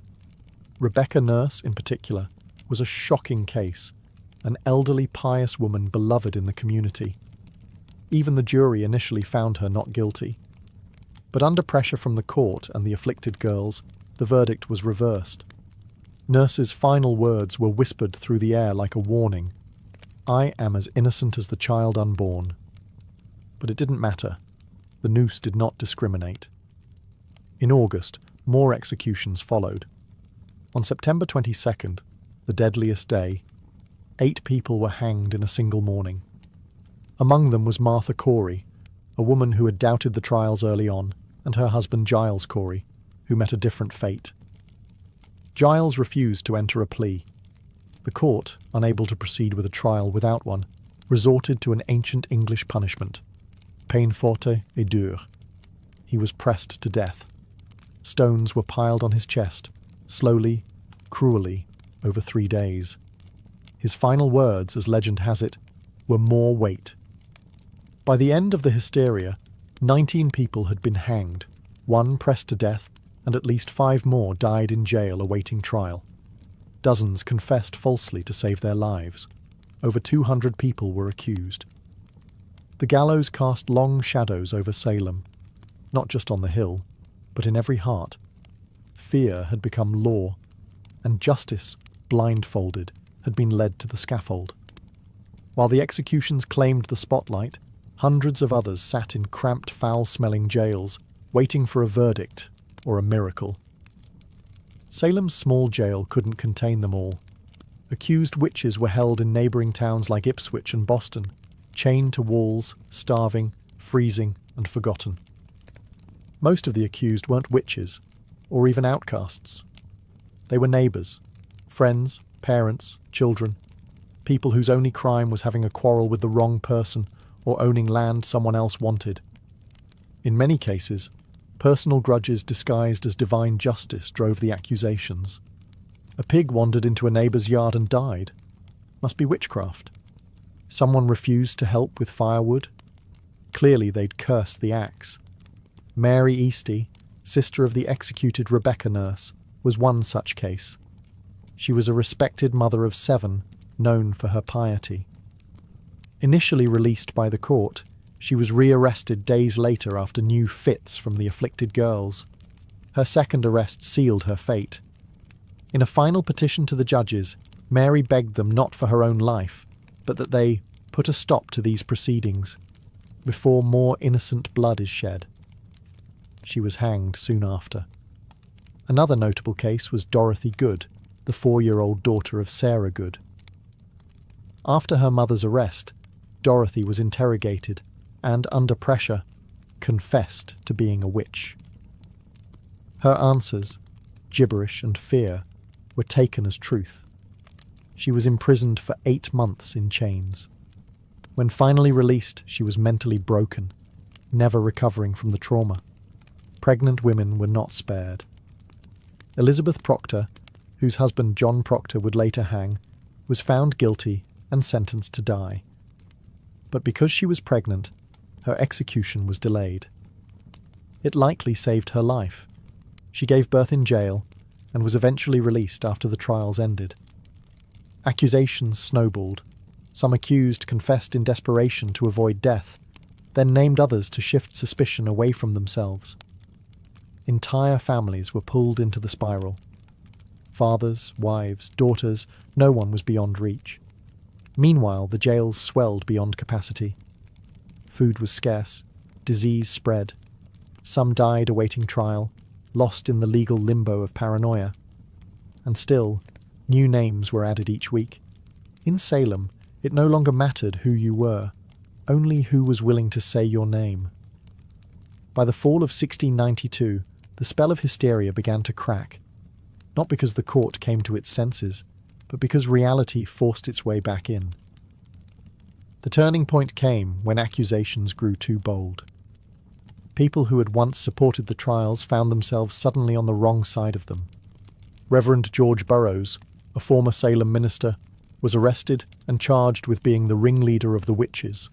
Rebecca Nurse, in particular, was a shocking case, an elderly, pious woman beloved in the community. Even the jury initially found her not guilty. But under pressure from the court and the afflicted girls, the verdict was reversed. Nurse's final words were whispered through the air like a warning: "I am as innocent as the child unborn." But it didn't matter. The noose did not discriminate. In August, more executions followed. On September 22nd, the deadliest day, 8 people were hanged in a single morning. Among them was Martha Corey, a woman who had doubted the trials early on, and her husband Giles Corey, who met a different fate. Giles refused to enter a plea. The court, unable to proceed with a trial without one, resorted to an ancient English punishment: peine forte et dure. He was pressed to death. Stones were piled on his chest, slowly, cruelly, over 3 days. His final words, as legend has it, were "more weight." By the end of the hysteria, 19 people had been hanged, 1 pressed to death, and at least 5 more died in jail awaiting trial. Dozens confessed falsely to save their lives. Over 200 people were accused. The gallows cast long shadows over Salem, not just on the hill, but in every heart. Fear had become law, and justice, blindfolded, had been led to the scaffold. While the executions claimed the spotlight, hundreds of others sat in cramped, foul-smelling jails, waiting for a verdict or a miracle. Salem's small jail couldn't contain them all. Accused witches were held in neighbouring towns like Ipswich and Boston, chained to walls, starving, freezing, and forgotten. Most of the accused weren't witches, or even outcasts. They were neighbours, friends, parents, children, people whose only crime was having a quarrel with the wrong person or owning land someone else wanted. In many cases, personal grudges disguised as divine justice drove the accusations. A pig wandered into a neighbour's yard and died. Must be witchcraft. Someone refused to help with firewood. Clearly they'd cursed the axe. Mary Easty, sister of the executed Rebecca Nurse, was one such case. She was a respected mother of 7, known for her piety. Initially released by the court, she was rearrested days later after new fits from the afflicted girls. Her second arrest sealed her fate. In a final petition to the judges, Mary begged them not for her own life, but that they put a stop to these proceedings, before more innocent blood is shed. She was hanged soon after. Another notable case was Dorothy Good, the 4-year-old daughter of Sarah Good. After her mother's arrest, Dorothy was interrogated and, under pressure, confessed to being a witch. Her answers, gibberish and fear, were taken as truth. She was imprisoned for 8 months in chains. When finally released, she was mentally broken, never recovering from the trauma. Pregnant women were not spared. Elizabeth Proctor, whose husband John Proctor would later hang, was found guilty and sentenced to die. But because she was pregnant, her execution was delayed. It likely saved her life. She gave birth in jail and was eventually released after the trials ended. Accusations snowballed. Some accused confessed in desperation to avoid death, then named others to shift suspicion away from themselves. Entire families were pulled into the spiral. Fathers, wives, daughters, no one was beyond reach. Meanwhile, the jails swelled beyond capacity. Food was scarce, disease spread. Some died awaiting trial, lost in the legal limbo of paranoia. And still, new names were added each week. In Salem, it no longer mattered who you were, only who was willing to say your name. By the fall of 1692, the spell of hysteria began to crack, not because the court came to its senses, but because reality forced its way back in. The turning point came when accusations grew too bold. People who had once supported the trials found themselves suddenly on the wrong side of them. Reverend George Burroughs, a former Salem minister, was arrested and charged with being the ringleader of the witches.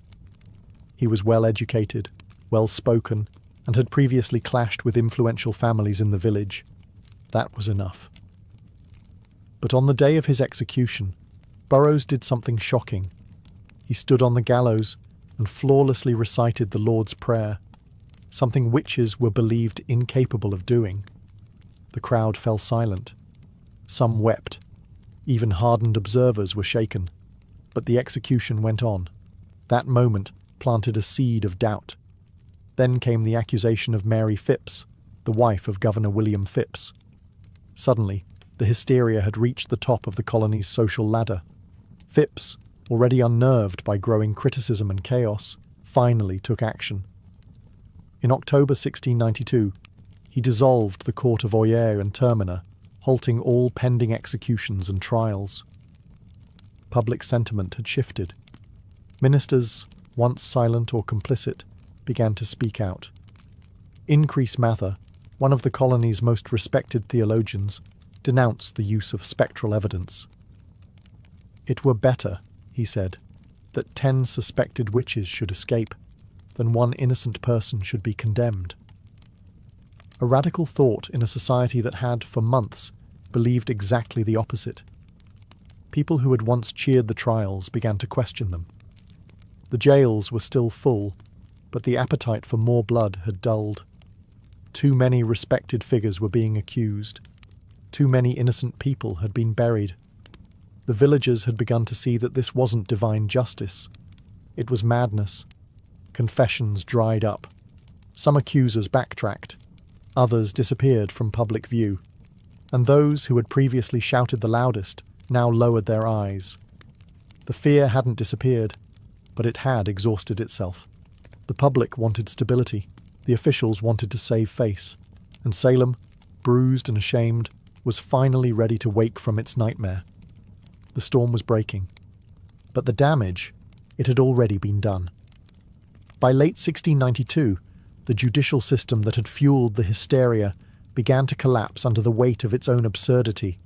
He was well-educated, well-spoken, and had previously clashed with influential families in the village. That was enough. But on the day of his execution, Burroughs did something shocking. He stood on the gallows and flawlessly recited the Lord's Prayer, something witches were believed incapable of doing. The crowd fell silent. Some wept. Even hardened observers were shaken. But the execution went on. That moment planted a seed of doubt. Then came the accusation of Mary Phipps, the wife of Governor William Phipps. Suddenly, the hysteria had reached the top of the colony's social ladder. Phipps, already unnerved by growing criticism and chaos, finally took action. In October 1692, he dissolved the court of WEiRD and Termina, halting all pending executions and trials. Public sentiment had shifted. Ministers, once silent or complicit, began to speak out. Increase Mather, one of the colony's most respected theologians, denounced the use of spectral evidence. "It were better," he said, "that 10 suspected witches should escape, than one innocent person should be condemned." A radical thought in a society that had, for months, believed exactly the opposite. People who had once cheered the trials began to question them. The jails were still full, but the appetite for more blood had dulled. Too many respected figures were being accused. Too many innocent people had been buried. The villagers had begun to see that this wasn't divine justice. It was madness. Confessions dried up. Some accusers backtracked. Others disappeared from public view. And those who had previously shouted the loudest now lowered their eyes. The fear hadn't disappeared, but it had exhausted itself. The public wanted stability. The officials wanted to save face. And Salem, bruised and ashamed, was finally ready to wake from its nightmare. The storm was breaking. But the damage, it had already been done. By late 1692, the judicial system that had fueled the hysteria began to collapse under the weight of its own absurdity.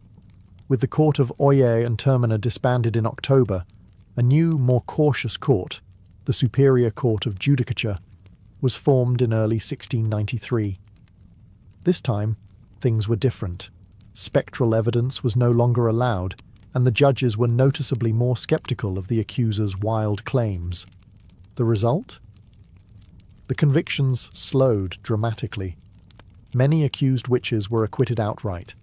With the court of WEiRD and Termina disbanded in October, a new, more cautious court, the Superior Court of Judicature, was formed in early 1693. This time, things were different. Spectral evidence was no longer allowed, and the judges were noticeably more sceptical of the accuser's wild claims. The result? The convictions slowed dramatically. Many accused witches were acquitted outright.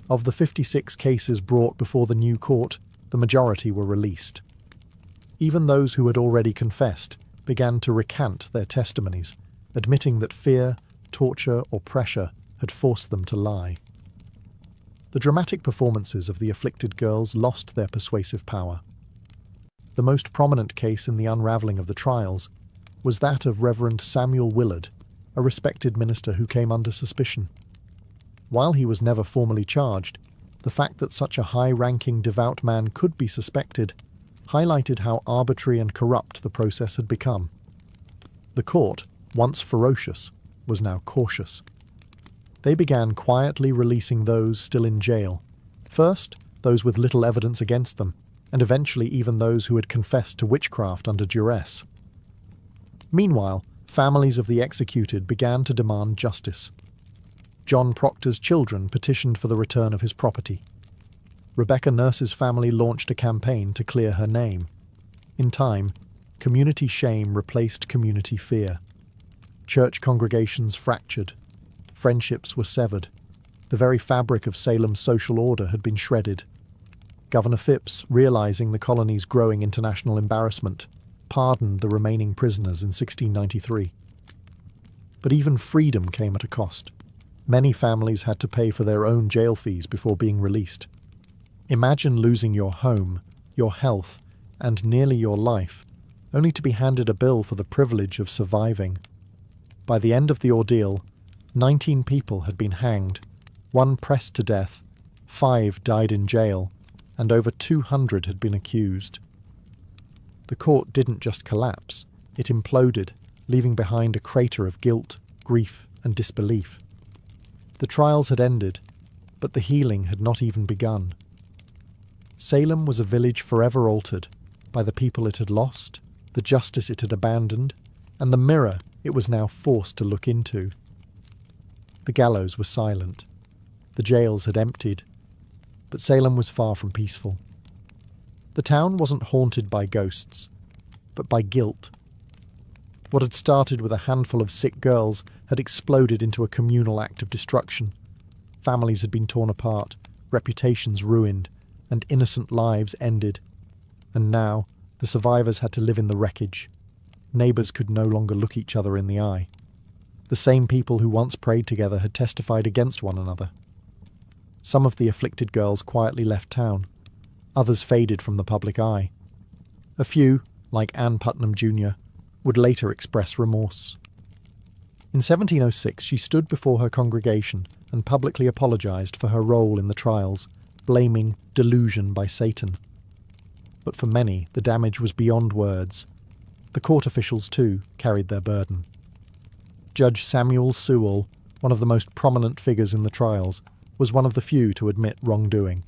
Of the 56 cases brought before the new court, the majority were released. Even those who had already confessed began to recant their testimonies, admitting that fear, torture, or pressure had forced them to lie. The dramatic performances of the afflicted girls lost their persuasive power. The most prominent case in the unravelling of the trials was that of Reverend Samuel Willard, a respected minister who came under suspicion. While he was never formally charged, the fact that such a high-ranking devout man could be suspected highlighted how arbitrary and corrupt the process had become. The court, once ferocious, was now cautious. They began quietly releasing those still in jail. First, those with little evidence against them, and eventually even those who had confessed to witchcraft under duress. Meanwhile, families of the executed began to demand justice. John Proctor's children petitioned for the return of his property. Rebecca Nurse's family launched a campaign to clear her name. In time, community shame replaced community fear. Church congregations fractured. Friendships were severed. The very fabric of Salem's social order had been shredded. Governor Phipps, realizing the colony's growing international embarrassment, pardoned the remaining prisoners in 1693. But even freedom came at a cost. Many families had to pay for their own jail fees before being released. Imagine losing your home, your health, and nearly your life, only to be handed a bill for the privilege of surviving. By the end of the ordeal, 19 people had been hanged, 1 pressed to death, 5 died in jail, and over 200 had been accused. The court didn't just collapse, it imploded, leaving behind a crater of guilt, grief, and disbelief. The trials had ended, but the healing had not even begun. Salem was a village forever altered by the people it had lost, the justice it had abandoned, and the mirror it was now forced to look into. The gallows were silent. The jails had emptied. But Salem was far from peaceful. The town wasn't haunted by ghosts, but by guilt. What had started with a handful of sick girls had exploded into a communal act of destruction. Families had been torn apart, reputations ruined, and innocent lives ended. And now, the survivors had to live in the wreckage. Neighbours could no longer look each other in the eye. The same people who once prayed together had testified against one another. Some of the afflicted girls quietly left town. Others faded from the public eye. A few, like Anne Putnam Jr., would later express remorse. In 1706 she stood before her congregation and publicly apologised for her role in the trials, blaming delusion by Satan. But for many, the damage was beyond words. The court officials, too, carried their burden. Judge Samuel Sewall, one of the most prominent figures in the trials, was one of the few to admit wrongdoing.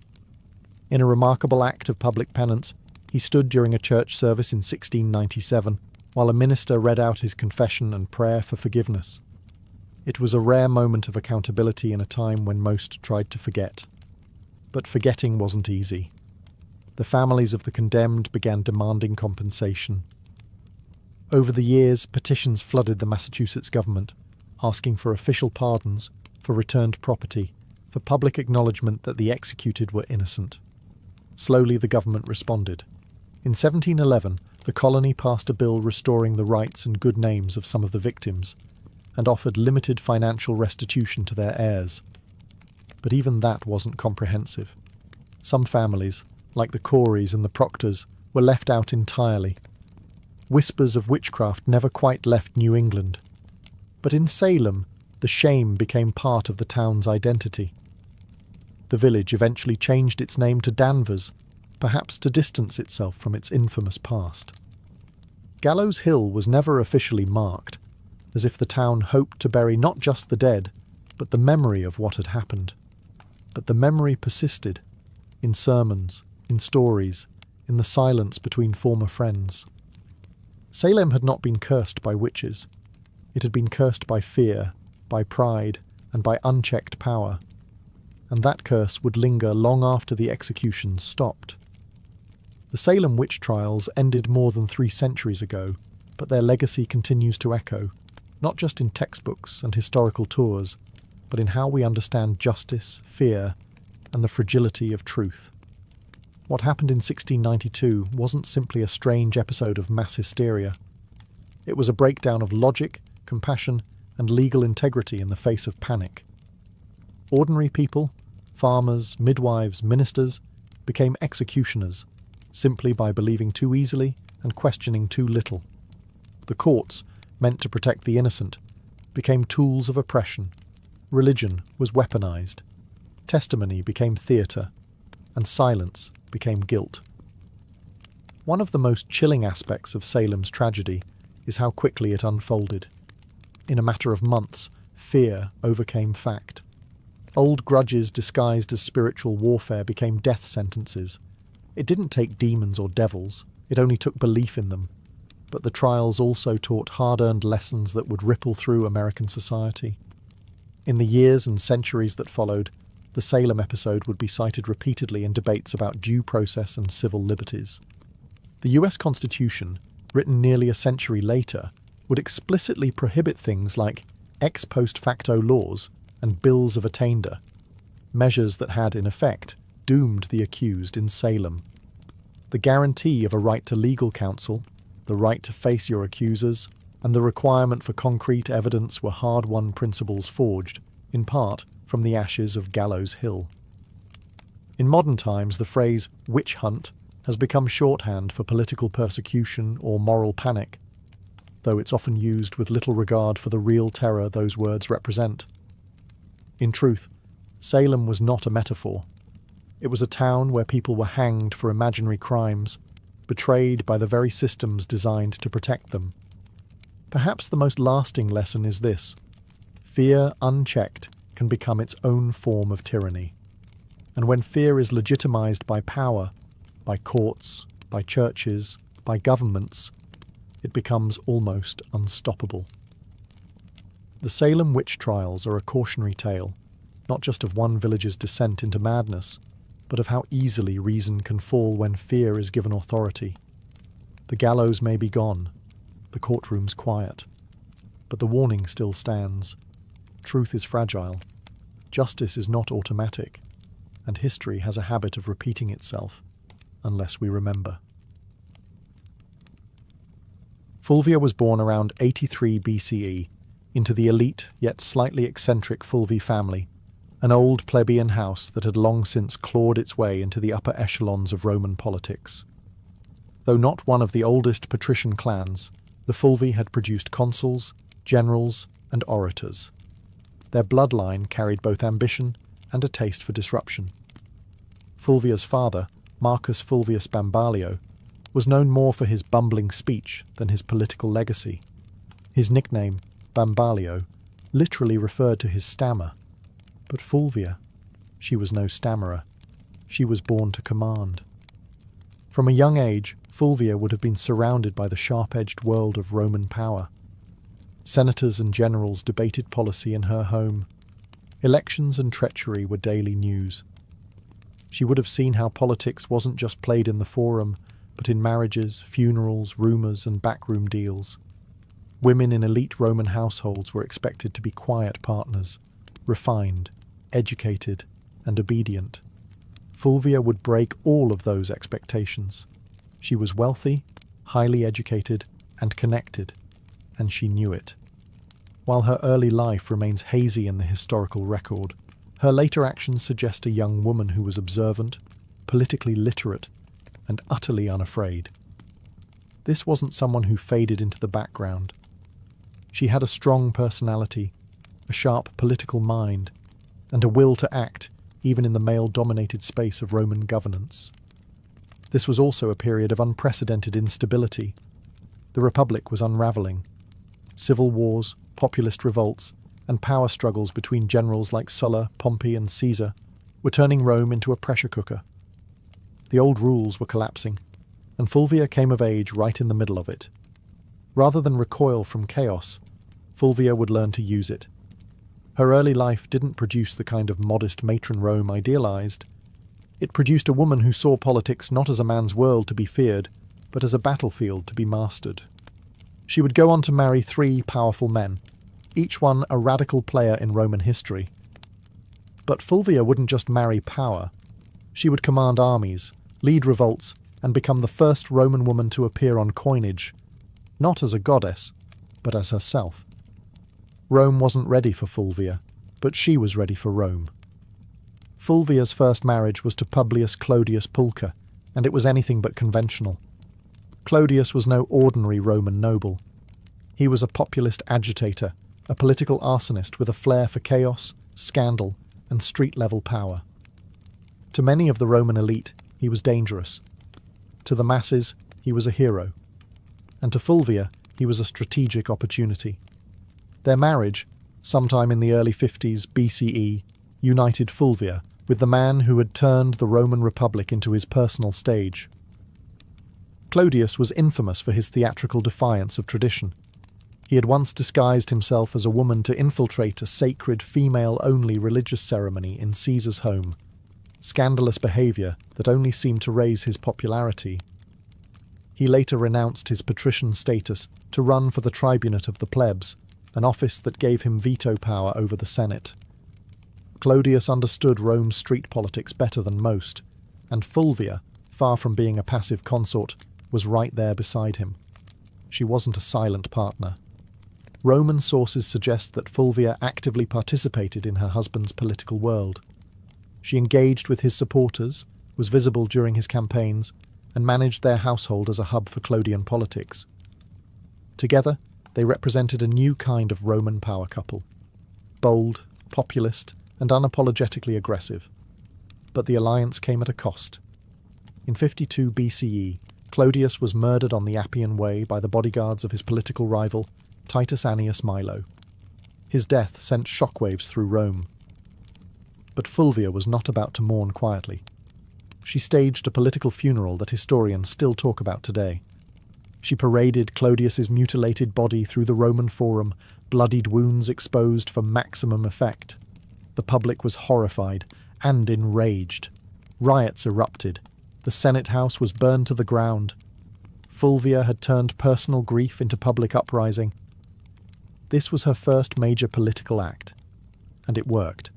In a remarkable act of public penance, he stood during a church service in 1697, while a minister read out his confession and prayer for forgiveness. It was a rare moment of accountability in a time when most tried to forget. But forgetting wasn't easy. The families of the condemned began demanding compensation. Over the years, petitions flooded the Massachusetts government, asking for official pardons, for returned property, for public acknowledgement that the executed were innocent. Slowly the government responded. In 1711, the colony passed a bill restoring the rights and good names of some of the victims, and offered limited financial restitution to their heirs. But even that wasn't comprehensive. Some families, like the Coreys and the Proctors, were left out entirely. Whispers of witchcraft never quite left New England. But in Salem, the shame became part of the town's identity. The village eventually changed its name to Danvers, perhaps to distance itself from its infamous past. Gallows Hill was never officially marked, as if the town hoped to bury not just the dead, but the memory of what had happened. But the memory persisted, in sermons, in stories, in the silence between former friends. Salem had not been cursed by witches. It had been cursed by fear, by pride, and by unchecked power. And that curse would linger long after the executions stopped. The Salem witch trials ended more than 3 centuries ago, but their legacy continues to echo, not just in textbooks and historical tours, but in how we understand justice, fear, and the fragility of truth. What happened in 1692 wasn't simply a strange episode of mass hysteria. It was a breakdown of logic, compassion, and legal integrity in the face of panic. Ordinary people, farmers, midwives, ministers, became executioners, simply by believing too easily and questioning too little. The courts, meant to protect the innocent, became tools of oppression. Religion was weaponized. Testimony became theatre, and silence became guilt. One of the most chilling aspects of Salem's tragedy is how quickly it unfolded. In a matter of months, fear overcame fact. Old grudges disguised as spiritual warfare became death sentences. It didn't take demons or devils, it only took belief in them. But the trials also taught hard-earned lessons that would ripple through American society. In the years and centuries that followed, the Salem episode would be cited repeatedly in debates about due process and civil liberties. The US Constitution, written nearly a century later, would explicitly prohibit things like ex post facto laws and bills of attainder, measures that had, in effect, doomed the accused in Salem. The guarantee of a right to legal counsel, the right to face your accusers, and the requirement for concrete evidence were hard-won principles forged, in part, from the ashes of Gallows Hill. In modern times, the phrase witch hunt has become shorthand for political persecution or moral panic, though it's often used with little regard for the real terror those words represent. In truth, Salem was not a metaphor. It was a town where people were hanged for imaginary crimes, betrayed by the very systems designed to protect them. Perhaps the most lasting lesson is this: fear unchecked can become its own form of tyranny. And when fear is legitimized by power, by courts, by churches, by governments, it becomes almost unstoppable. The Salem witch trials are a cautionary tale, not just of one village's descent into madness, but of how easily reason can fall when fear is given authority. The gallows may be gone, the courtroom's quiet, but the warning still stands. Truth is fragile, justice is not automatic, and history has a habit of repeating itself, unless we remember. Fulvia was born around 83 BCE into the elite yet slightly eccentric Fulvi family, an old plebeian house that had long since clawed its way into the upper echelons of Roman politics. Though not one of the oldest patrician clans, the Fulvi had produced consuls, generals, and orators. Their bloodline carried both ambition and a taste for disruption. Fulvia's father, Marcus Fulvius Bambalio, was known more for his bumbling speech than his political legacy. His nickname, Bambalio, literally referred to his stammer. But Fulvia, she was no stammerer. She was born to command. From a young age, Fulvia would have been surrounded by the sharp-edged world of Roman power. Senators and generals debated policy in her home. Elections and treachery were daily news. She would have seen how politics wasn't just played in the forum, but in marriages, funerals, rumours, and backroom deals. Women in elite Roman households were expected to be quiet partners, refined, educated, and obedient. Fulvia would break all of those expectations. She was wealthy, highly educated, and connected, and she knew it. While her early life remains hazy in the historical record, her later actions suggest a young woman who was observant, politically literate, and utterly unafraid. This wasn't someone who faded into the background. She had a strong personality, a sharp political mind, and a will to act even in the male-dominated space of Roman governance. This was also a period of unprecedented instability. The Republic was unravelling. Civil wars, populist revolts, and power struggles between generals like Sulla, Pompey, and Caesar were turning Rome into a pressure cooker. The old rules were collapsing, and Fulvia came of age right in the middle of it. Rather than recoil from chaos, Fulvia would learn to use it. Her early life didn't produce the kind of modest matron Rome idealized. It produced a woman who saw politics not as a man's world to be feared, but as a battlefield to be mastered. She would go on to marry 3 powerful men, each one a radical player in Roman history. But Fulvia wouldn't just marry power. She would command armies, lead revolts, and become the first Roman woman to appear on coinage, not as a goddess, but as herself. Rome wasn't ready for Fulvia, but she was ready for Rome. Fulvia's first marriage was to Publius Clodius Pulcher, and it was anything but conventional. Clodius was no ordinary Roman noble. He was a populist agitator, a political arsonist with a flair for chaos, scandal, and street-level power. To many of the Roman elite, he was dangerous. To the masses, he was a hero. And to Fulvia, he was a strategic opportunity. Their marriage, sometime in the early 50s BCE, united Fulvia with the man who had turned the Roman Republic into his personal stage. Clodius was infamous for his theatrical defiance of tradition. He had once disguised himself as a woman to infiltrate a sacred female-only religious ceremony in Caesar's home, scandalous behaviour that only seemed to raise his popularity. He later renounced his patrician status to run for the tribunate of the plebs, an office that gave him veto power over the Senate. Clodius understood Rome's street politics better than most, and Fulvia, far from being a passive consort, was right there beside him. She wasn't a silent partner. Roman sources suggest that Fulvia actively participated in her husband's political world. She engaged with his supporters, was visible during his campaigns, and managed their household as a hub for Clodian politics. Together, they represented a new kind of Roman power couple. Bold, populist, and unapologetically aggressive. But the alliance came at a cost. In 52 BCE, Clodius was murdered on the Appian Way by the bodyguards of his political rival, Titus Annius Milo. His death sent shockwaves through Rome. But Fulvia was not about to mourn quietly. She staged a political funeral that historians still talk about today. She paraded Clodius's mutilated body through the Roman Forum, bloodied wounds exposed for maximum effect. The public was horrified and enraged. Riots erupted. The Senate House was burned to the ground. Fulvia had turned personal grief into public uprising. This was her first major political act, and it worked.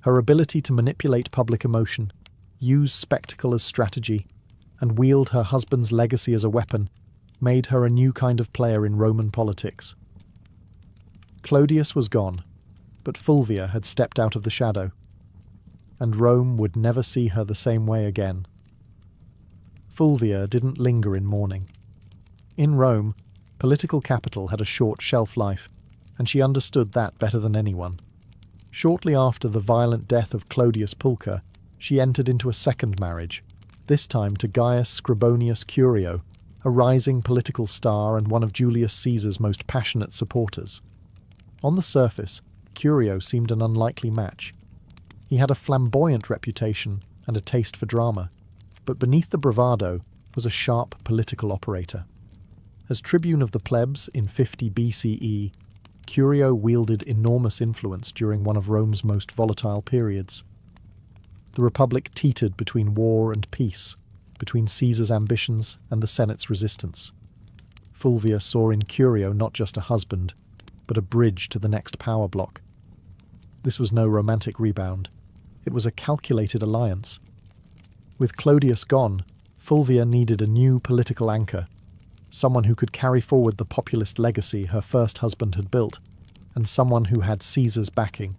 Her ability to manipulate public emotion, use spectacle as strategy, and wield her husband's legacy as a weapon made her a new kind of player in Roman politics. Clodius was gone, but Fulvia had stepped out of the shadow, and Rome would never see her the same way again. Fulvia didn't linger in mourning. In Rome, political capital had a short shelf life, and she understood that better than anyone. Shortly after the violent death of Clodius Pulcher, she entered into a second marriage, this time to Gaius Scribonius Curio, a rising political star and one of Julius Caesar's most passionate supporters. On the surface, Curio seemed an unlikely match. He had a flamboyant reputation and a taste for drama, but beneath the bravado was a sharp political operator. As tribune of the plebs in 50 BCE, Curio wielded enormous influence during one of Rome's most volatile periods. The Republic teetered between war and peace, between Caesar's ambitions and the Senate's resistance. Fulvia saw in Curio not just a husband, but a bridge to the next power block. This was no romantic rebound. It was a calculated alliance. With Clodius gone, Fulvia needed a new political anchor, someone who could carry forward the populist legacy her first husband had built, and someone who had Caesar's backing.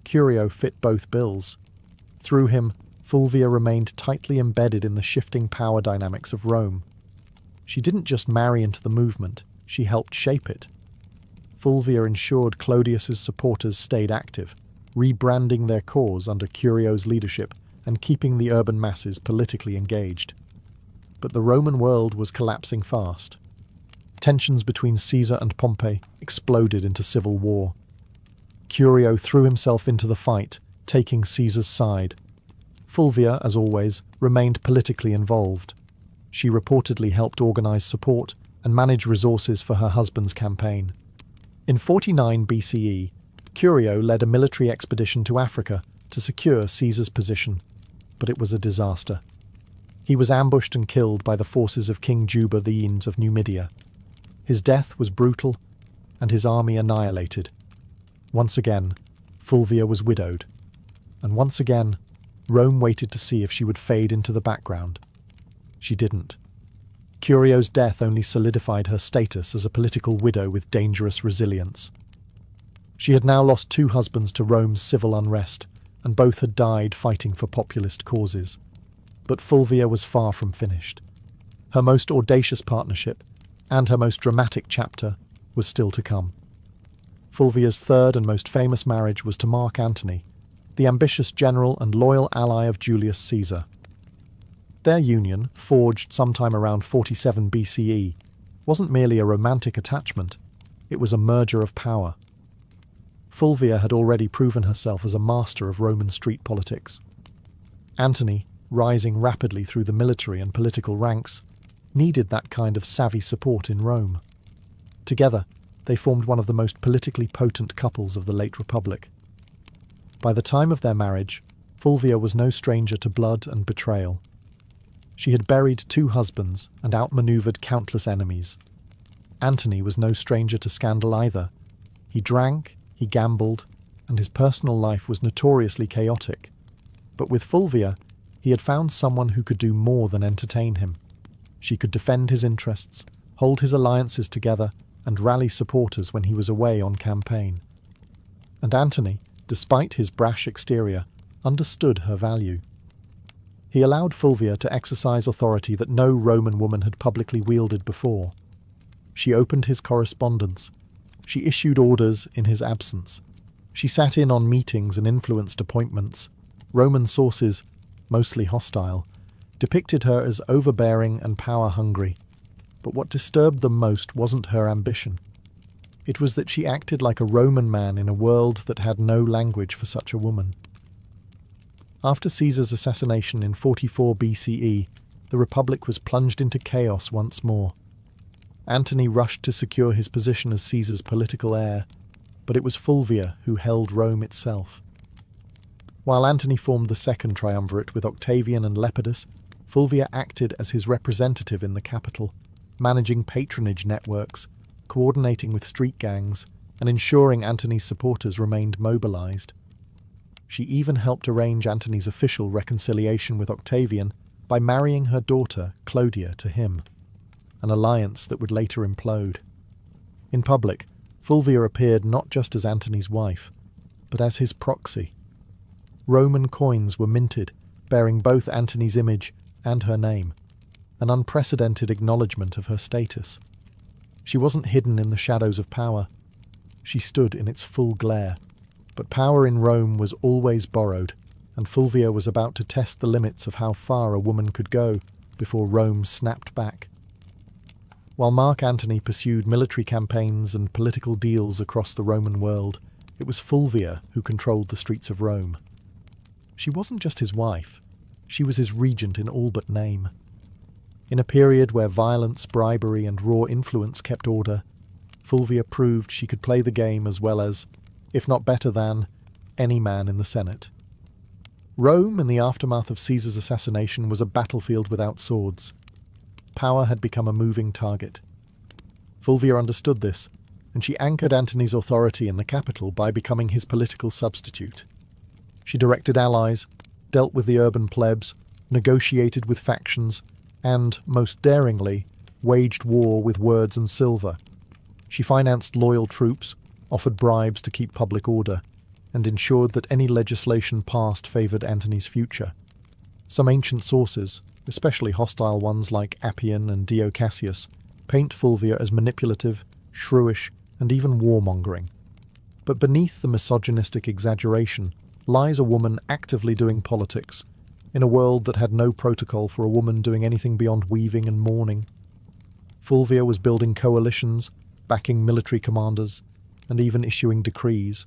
Curio fit both bills. Through him, Fulvia remained tightly embedded in the shifting power dynamics of Rome. She didn't just marry into the movement, she helped shape it. Fulvia ensured Clodius's supporters stayed active, rebranding their cause under Curio's leadership and keeping the urban masses politically engaged. But the Roman world was collapsing fast. Tensions between Caesar and Pompey exploded into civil war. Curio threw himself into the fight, taking Caesar's side. Fulvia, as always, remained politically involved. She reportedly helped organize support and manage resources for her husband's campaign. In 49 BCE, Curio led a military expedition to Africa to secure Caesar's position, but it was a disaster. He was ambushed and killed by the forces of King Juba the Aenes of Numidia. His death was brutal, and his army annihilated. Once again, Fulvia was widowed, and once again, Rome waited to see if she would fade into the background. She didn't. Curio's death only solidified her status as a political widow with dangerous resilience. She had now lost 2 husbands to Rome's civil unrest, and both had died fighting for populist causes. But Fulvia was far from finished. Her most audacious partnership, and her most dramatic chapter, was still to come. Fulvia's third and most famous marriage was to Mark Antony, the ambitious general and loyal ally of Julius Caesar. Their union, forged sometime around 47 BCE, wasn't merely a romantic attachment, it was a merger of power. Fulvia had already proven herself as a master of Roman street politics. Antony, rising rapidly through the military and political ranks, needed that kind of savvy support in Rome. Together, they formed one of the most politically potent couples of the late Republic. By the time of their marriage, Fulvia was no stranger to blood and betrayal. She had buried 2 husbands and outmaneuvered countless enemies. Antony was no stranger to scandal either. He drank, he gambled, and his personal life was notoriously chaotic. But with Fulvia, he had found someone who could do more than entertain him. She could defend his interests, hold his alliances together, and rally supporters when he was away on campaign. And Antony, despite his brash exterior, understood her value. He allowed Fulvia to exercise authority that no Roman woman had publicly wielded before. She opened his correspondence. She issued orders in his absence. She sat in on meetings and influenced appointments. Roman sources, mostly hostile, depicted her as overbearing and power-hungry. But what disturbed them most wasn't her ambition. It was that she acted like a Roman man in a world that had no language for such a woman. After Caesar's assassination in 44 BCE, the Republic was plunged into chaos once more. Antony rushed to secure his position as Caesar's political heir, but it was Fulvia who held Rome itself. While Antony formed the second triumvirate with Octavian and Lepidus, Fulvia acted as his representative in the capital, managing patronage networks, coordinating with street gangs, and ensuring Antony's supporters remained mobilized. She even helped arrange Antony's official reconciliation with Octavian by marrying her daughter, Clodia, to him, an alliance that would later implode. In public, Fulvia appeared not just as Antony's wife, but as his proxy. Roman coins were minted, bearing both Antony's image and her name, an unprecedented acknowledgement of her status. She wasn't hidden in the shadows of power. She stood in its full glare. But power in Rome was always borrowed, and Fulvia was about to test the limits of how far a woman could go before Rome snapped back. While Mark Antony pursued military campaigns and political deals across the Roman world, it was Fulvia who controlled the streets of Rome. She wasn't just his wife, she was his regent in all but name. In a period where violence, bribery, and raw influence kept order, Fulvia proved she could play the game as well as, if not better than, any man in the Senate. Rome, in the aftermath of Caesar's assassination, was a battlefield without swords. Power had become a moving target. Fulvia understood this, and she anchored Antony's authority in the capital by becoming his political substitute. She directed allies, dealt with the urban plebs, negotiated with factions, and, most daringly, waged war with words and silver. She financed loyal troops, offered bribes to keep public order, and ensured that any legislation passed favoured Antony's future. Some ancient sources, especially hostile ones like Appian and Dio Cassius, paint Fulvia as manipulative, shrewish, and even warmongering. But beneath the misogynistic exaggeration lies a woman actively doing politics, in a world that had no protocol for a woman doing anything beyond weaving and mourning. Fulvia was building coalitions, backing military commanders, and even issuing decrees,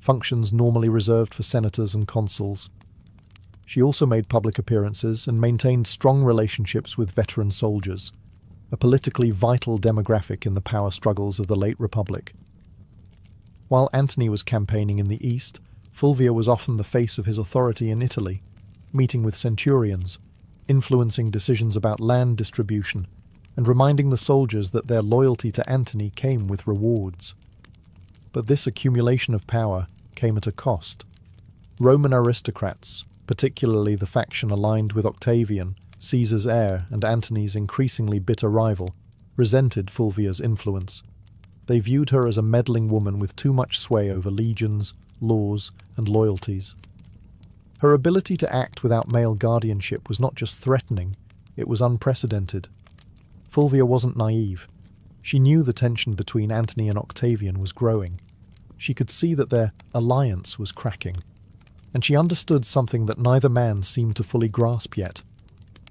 functions normally reserved for senators and consuls. She also made public appearances and maintained strong relationships with veteran soldiers, a politically vital demographic in the power struggles of the late Republic. While Antony was campaigning in the east, Fulvia was often the face of his authority in Italy, meeting with centurions, influencing decisions about land distribution, and reminding the soldiers that their loyalty to Antony came with rewards. But this accumulation of power came at a cost. Roman aristocrats, particularly the faction aligned with Octavian, Caesar's heir and Antony's increasingly bitter rival, resented Fulvia's influence. They viewed her as a meddling woman with too much sway over legions, laws, and loyalties. Her ability to act without male guardianship was not just threatening, it was unprecedented. Fulvia wasn't naive. She knew the tension between Antony and Octavian was growing. She could see that their alliance was cracking. And she understood something that neither man seemed to fully grasp yet.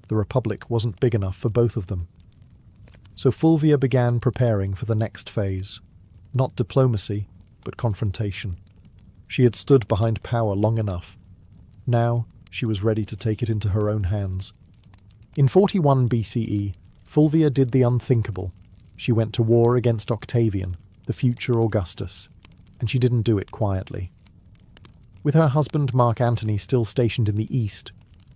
The Republic wasn't big enough for both of them. So Fulvia began preparing for the next phase. Not diplomacy, but confrontation. She had stood behind power long enough. Now she was ready to take it into her own hands. In 41 BCE, Fulvia did the unthinkable. She went to war against Octavian, the future Augustus, and she didn't do it quietly. With her husband Mark Antony still stationed in the east,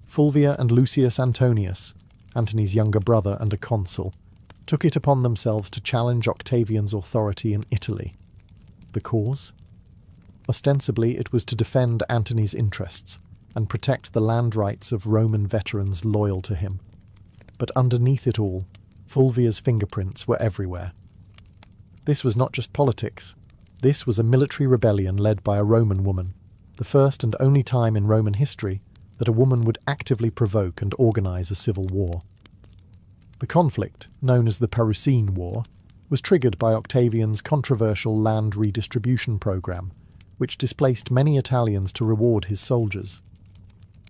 Fulvia and Lucius Antonius, Antony's younger brother and a consul, took it upon themselves to challenge Octavian's authority in Italy. The cause? Ostensibly, it was to defend Antony's interests and protect the land rights of Roman veterans loyal to him. But underneath it all, Fulvia's fingerprints were everywhere. This was not just politics. This was a military rebellion led by a Roman woman, the first and only time in Roman history that a woman would actively provoke and organize a civil war. The conflict, known as the Perusine War, was triggered by Octavian's controversial land redistribution program, which displaced many Italians to reward his soldiers.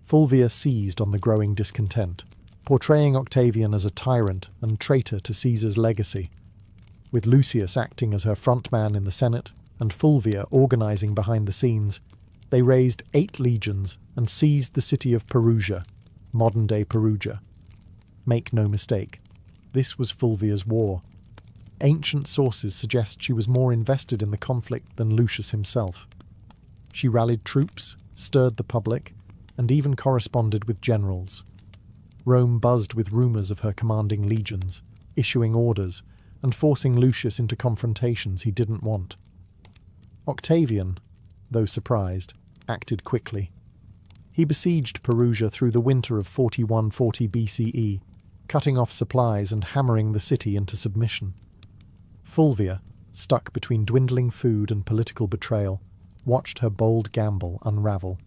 Fulvia seized on the growing discontent, portraying Octavian as a tyrant and traitor to Caesar's legacy. With Lucius acting as her frontman in the Senate and Fulvia organizing behind the scenes, They raised 8 legions and seized the city of Perugia, modern-day Perugia. Make no mistake, this was Fulvia's war. Ancient sources suggest she was more invested in the conflict than Lucius himself. She rallied troops, stirred the public, and even corresponded with generals. Rome buzzed with rumours of her commanding legions, issuing orders, and forcing Lucius into confrontations he didn't want. Octavian, though surprised, acted quickly. He besieged Perugia through the winter of 4140 BCE, cutting off supplies and hammering the city into submission. Fulvia, stuck between dwindling food and political betrayal, watched her bold gamble unravel.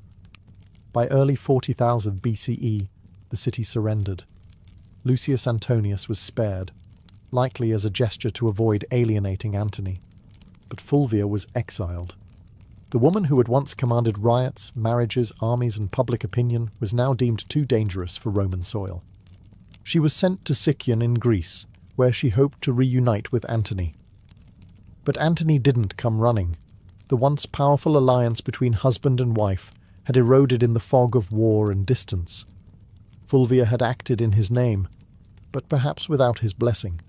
By early 40,000 BCE, the city surrendered. Lucius Antonius was spared, likely as a gesture to avoid alienating Antony. But Fulvia was exiled. The woman who had once commanded riots, marriages, armies, and public opinion was now deemed too dangerous for Roman soil. She was sent to Sicyon in Greece, where she hoped to reunite with Antony. But Antony didn't come running. The once powerful alliance between husband and wife had eroded in the fog of war and distance. Fulvia had acted in his name, but perhaps without his blessing.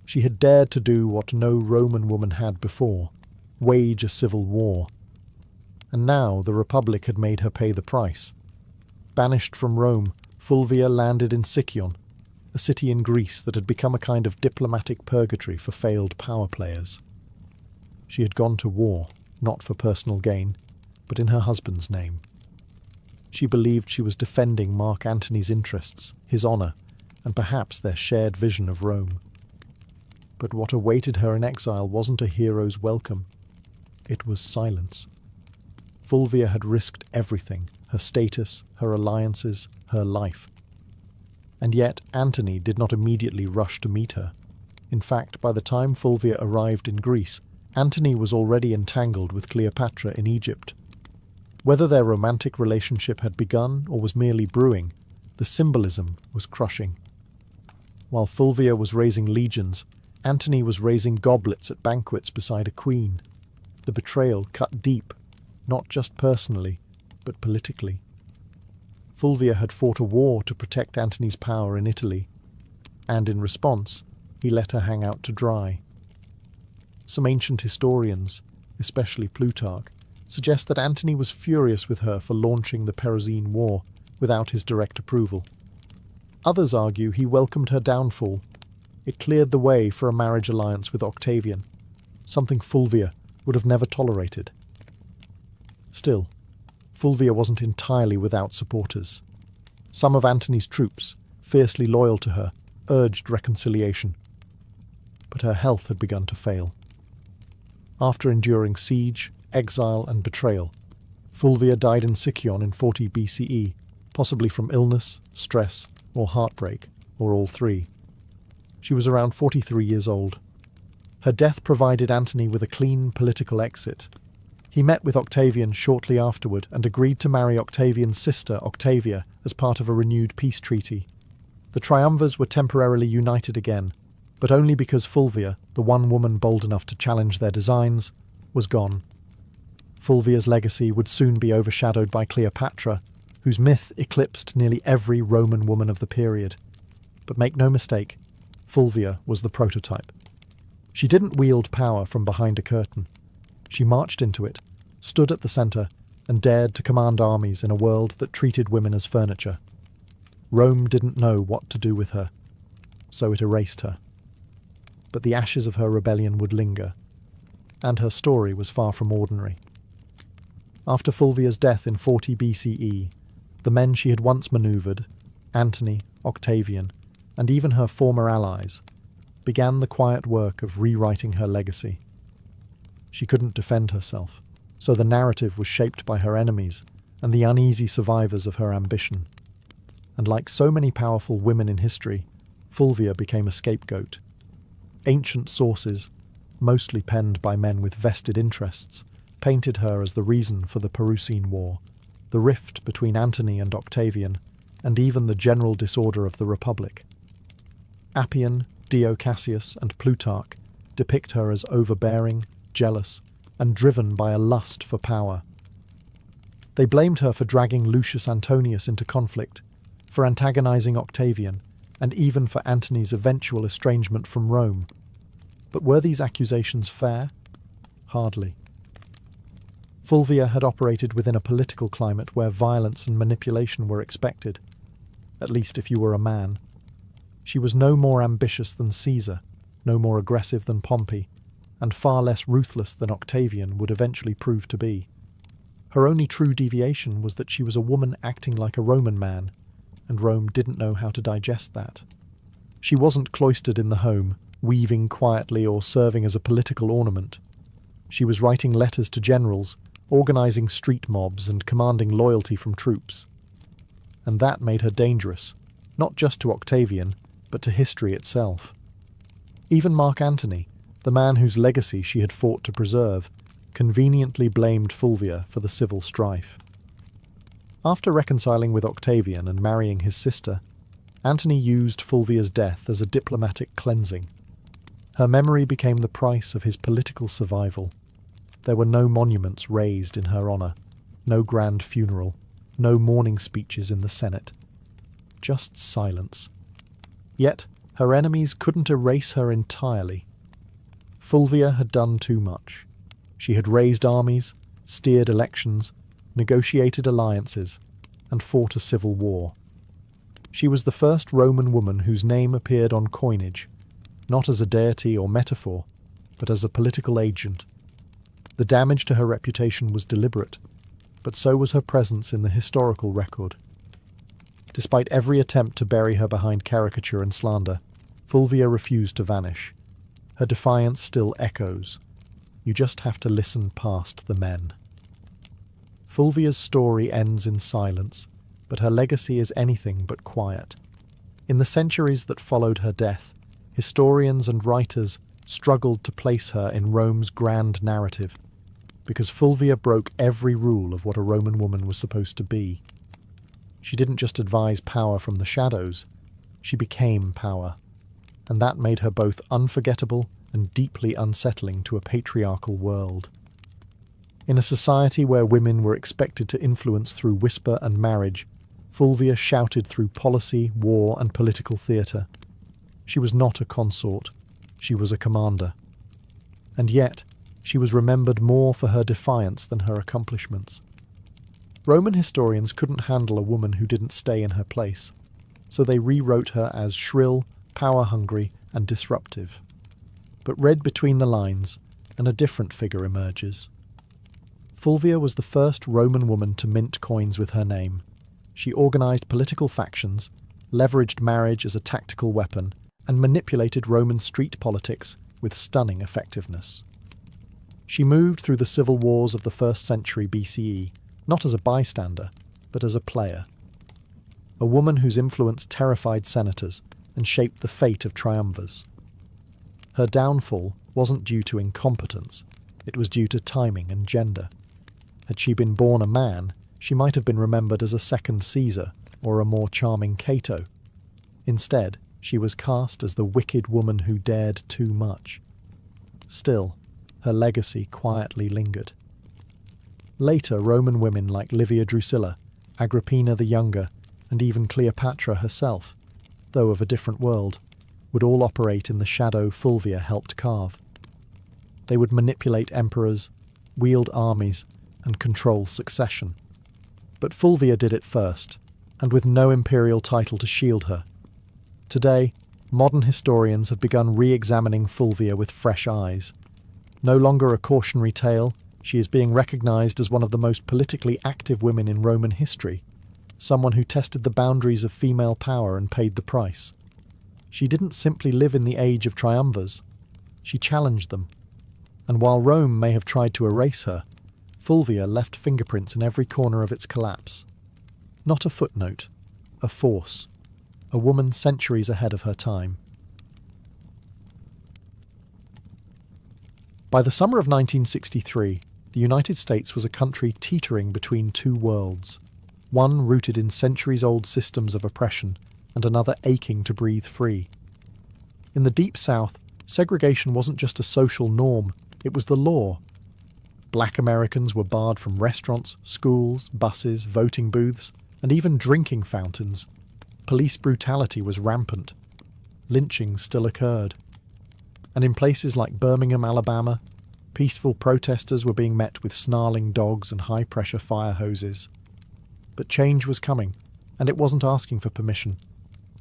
She had dared to do what no Roman woman had before, wage a civil war. And now the Republic had made her pay the price. Banished from Rome, Fulvia landed in Sicyon, a city in Greece that had become a kind of diplomatic purgatory for failed power players. She had gone to war, not for personal gain, but in her husband's name. She believed she was defending Mark Antony's interests, his honour, and perhaps their shared vision of Rome. But what awaited her in exile wasn't a hero's welcome. It was silence. Fulvia had risked everything, her status, her alliances, her life. And yet Antony did not immediately rush to meet her. In fact, by the time Fulvia arrived in Greece, Antony was already entangled with Cleopatra in Egypt. Whether their romantic relationship had begun or was merely brewing, the symbolism was crushing. While Fulvia was raising legions, Antony was raising goblets at banquets beside a queen. The betrayal cut deep, not just personally, but politically. Fulvia had fought a war to protect Antony's power in Italy, and in response, he let her hang out to dry. Some ancient historians, especially Plutarch, suggest that Antony was furious with her for launching the Perusian War without his direct approval. Others argue he welcomed her downfall. It cleared the way for a marriage alliance with Octavian, something Fulvia would have never tolerated. Still, Fulvia wasn't entirely without supporters. Some of Antony's troops, fiercely loyal to her, urged reconciliation. But her health had begun to fail. After enduring siege, exile, and betrayal, Fulvia died in Sicyon in 40 BCE, possibly from illness, stress, or heartbreak, or all three. She was around 43 years old. Her death provided Antony with a clean political exit. He met with Octavian shortly afterward and agreed to marry Octavian's sister, Octavia, as part of a renewed peace treaty. The triumvirs were temporarily united again, but only because Fulvia, the one woman bold enough to challenge their designs, was gone. Fulvia's legacy would soon be overshadowed by Cleopatra, whose myth eclipsed nearly every Roman woman of the period. But make no mistake, Fulvia was the prototype. She didn't wield power from behind a curtain. She marched into it, stood at the centre, and dared to command armies in a world that treated women as furniture. Rome didn't know what to do with her, so it erased her. But the ashes of her rebellion would linger, and her story was far from ordinary. After Fulvia's death in 40 BCE, the men she had once manoeuvred, Antony, Octavian, and even her former allies, began the quiet work of rewriting her legacy. She couldn't defend herself, so the narrative was shaped by her enemies and the uneasy survivors of her ambition. And like so many powerful women in history, Fulvia became a scapegoat. Ancient sources, mostly penned by men with vested interests, painted her as the reason for the Perusian War, the rift between Antony and Octavian, and even the general disorder of the Republic. Appian, Dio Cassius, and Plutarch depict her as overbearing, jealous, and driven by a lust for power. They blamed her for dragging Lucius Antonius into conflict, for antagonizing Octavian, and even for Antony's eventual estrangement from Rome. But were these accusations fair? Hardly. Fulvia had operated within a political climate where violence and manipulation were expected, at least if you were a man. She was no more ambitious than Caesar, no more aggressive than Pompey, and far less ruthless than Octavian would eventually prove to be. Her only true deviation was that she was a woman acting like a Roman man, and Rome didn't know how to digest that. She wasn't cloistered in the home, weaving quietly or serving as a political ornament. She was writing letters to generals, organising street mobs and commanding loyalty from troops. And that made her dangerous, not just to Octavian, but to history itself. Even Mark Antony, the man whose legacy she had fought to preserve, conveniently blamed Fulvia for the civil strife. After reconciling with Octavian and marrying his sister, Antony used Fulvia's death as a diplomatic cleansing. Her memory became the price of his political survival. There were no monuments raised in her honour, no grand funeral, no mourning speeches in the Senate. Just silence. Yet her enemies couldn't erase her entirely. Fulvia had done too much. She had raised armies, steered elections, negotiated alliances, and fought a civil war. She was the first Roman woman whose name appeared on coinage, not as a deity or metaphor, but as a political agent. The damage to her reputation was deliberate, but so was her presence in the historical record. Despite every attempt to bury her behind caricature and slander, Fulvia refused to vanish. Her defiance still echoes. You just have to listen past the men. Fulvia's story ends in silence, but her legacy is anything but quiet. In the centuries that followed her death, historians and writers struggled to place her in Rome's grand narrative, because Fulvia broke every rule of what a Roman woman was supposed to be. She didn't just advise power from the shadows, she became power, and that made her both unforgettable and deeply unsettling to a patriarchal world. In a society where women were expected to influence through whisper and marriage, Fulvia shouted through policy, war, and political theatre. She was not a consort, she was a commander. And yet, she was remembered more for her defiance than her accomplishments. Roman historians couldn't handle a woman who didn't stay in her place, so they rewrote her as shrill, power-hungry, and disruptive. But read between the lines, and a different figure emerges. Fulvia was the first Roman woman to mint coins with her name. She organised political factions, leveraged marriage as a tactical weapon, and manipulated Roman street politics with stunning effectiveness. She moved through the civil wars of the 1st century BCE, not as a bystander, but as a player. A woman whose influence terrified senators and shaped the fate of triumvirs. Her downfall wasn't due to incompetence, it was due to timing and gender. Had she been born a man, she might have been remembered as a second Caesar or a more charming Cato. Instead, she was cast as the wicked woman who dared too much. Still, her legacy quietly lingered. Later, Roman women like Livia Drusilla, Agrippina the Younger, and even Cleopatra herself, though of a different world, would all operate in the shadow Fulvia helped carve. They would manipulate emperors, wield armies, and control succession. But Fulvia did it first, and with no imperial title to shield her. Today, modern historians have begun re-examining Fulvia with fresh eyes. No longer a cautionary tale, she is being recognised as one of the most politically active women in Roman history, someone who tested the boundaries of female power and paid the price. She didn't simply live in the age of triumvirs, she challenged them. And while Rome may have tried to erase her, Fulvia left fingerprints in every corner of its collapse. Not a footnote, a force, a woman centuries ahead of her time. By the summer of 1963, the United States was a country teetering between two worlds, one rooted in centuries-old systems of oppression and another aching to breathe free. In the Deep South, segregation wasn't just a social norm, it was the law. Black Americans were barred from restaurants, schools, buses, voting booths, and even drinking fountains. Police brutality was rampant. Lynching still occurred. And in places like Birmingham, Alabama, peaceful protesters were being met with snarling dogs and high-pressure fire hoses. But change was coming, and it wasn't asking for permission.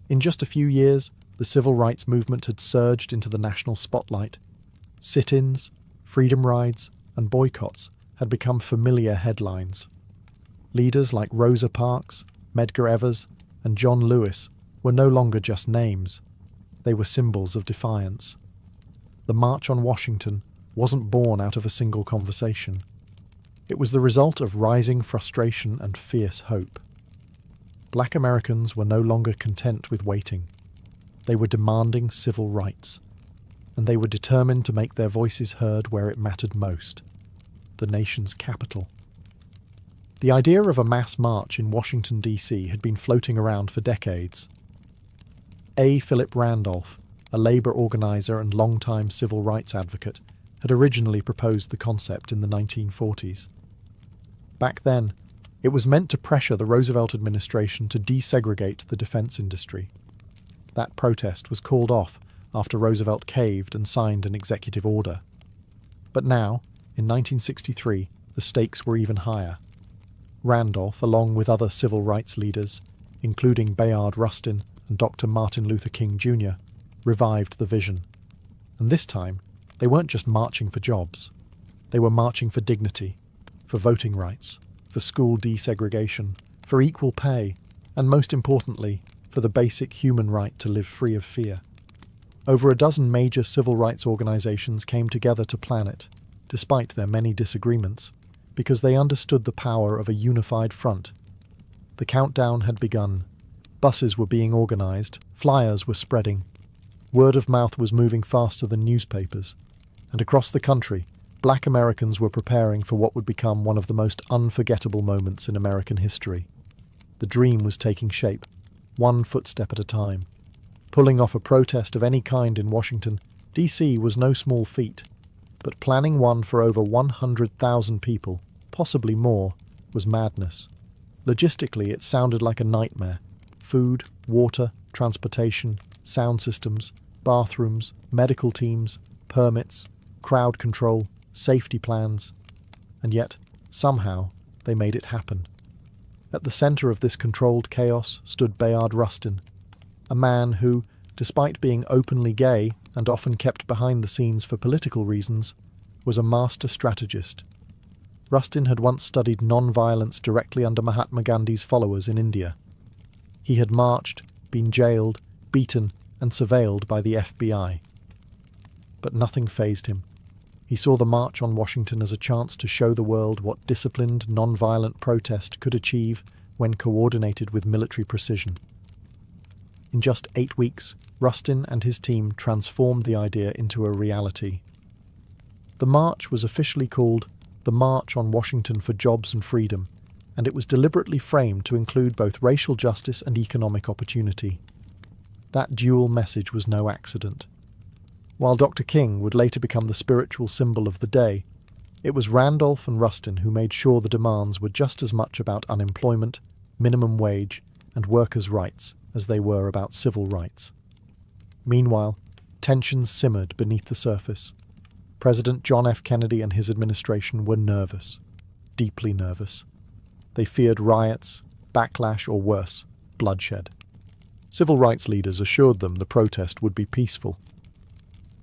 In just a few years, the civil rights movement had surged into the national spotlight. Sit-ins, freedom rides, and boycotts had become familiar headlines. Leaders like Rosa Parks, Medgar Evers, and John Lewis were no longer just names. They were symbols of defiance. The March on Washington wasn't born out of a single conversation. It was the result of rising frustration and fierce hope. Black Americans were no longer content with waiting. They were demanding civil rights, and they were determined to make their voices heard where it mattered most, the nation's capital. The idea of a mass march in Washington, D.C. had been floating around for decades. A. Philip Randolph, a labor organizer and longtime civil rights advocate, had originally proposed the concept in the 1940s. Back then, it was meant to pressure the Roosevelt administration to desegregate the defense industry. That protest was called off after Roosevelt caved and signed an executive order. But now, in 1963, the stakes were even higher. Randolph, along with other civil rights leaders, including Bayard Rustin and Dr. Martin Luther King Jr., revived the vision. And this time, they weren't just marching for jobs. They were marching for dignity, for voting rights, for school desegregation, for equal pay, and most importantly, for the basic human right to live free of fear. Over a dozen major civil rights organizations came together to plan it, despite their many disagreements, because they understood the power of a unified front. The countdown had begun. Buses were being organized, flyers were spreading. Word of mouth was moving faster than newspapers, and across the country, Black Americans were preparing for what would become one of the most unforgettable moments in American history. The dream was taking shape, one footstep at a time. Pulling off a protest of any kind in Washington, D.C. was no small feat, but planning one for over 100,000 people, possibly more, was madness. Logistically, it sounded like a nightmare. Food, water, transportation, sound systems, bathrooms, medical teams, permits, crowd control, safety plans. And yet, somehow, they made it happen. At the centre of this controlled chaos stood Bayard Rustin, a man who, despite being openly gay and often kept behind the scenes for political reasons, was a master strategist. Rustin had once studied non-violence directly under Mahatma Gandhi's followers in India. He had marched, been jailed, beaten, and surveilled by the FBI. But nothing fazed him. He saw the March on Washington as a chance to show the world what disciplined, non-violent protest could achieve when coordinated with military precision. In just 8 weeks, Rustin and his team transformed the idea into a reality. The march was officially called the March on Washington for Jobs and Freedom, and it was deliberately framed to include both racial justice and economic opportunity. That dual message was no accident. While Dr. King would later become the spiritual symbol of the day, it was Randolph and Rustin who made sure the demands were just as much about unemployment, minimum wage, and workers' rights as they were about civil rights. Meanwhile, tensions simmered beneath the surface. President John F. Kennedy and his administration were nervous, deeply nervous. They feared riots, backlash, or worse, bloodshed. Civil rights leaders assured them the protest would be peaceful.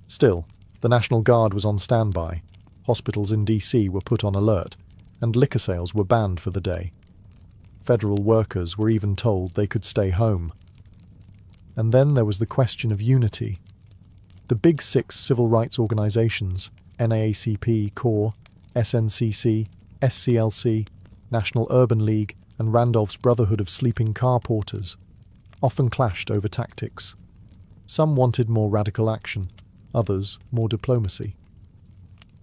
Still, the National Guard was on standby, hospitals in D.C. were put on alert, and liquor sales were banned for the day. Federal workers were even told they could stay home. And then there was the question of unity. The Big Six civil rights organizations, NAACP, CORE, SNCC, SCLC, National Urban League, and Randolph's Brotherhood of Sleeping Car Porters, often clashed over tactics. Some wanted more radical action, others more diplomacy.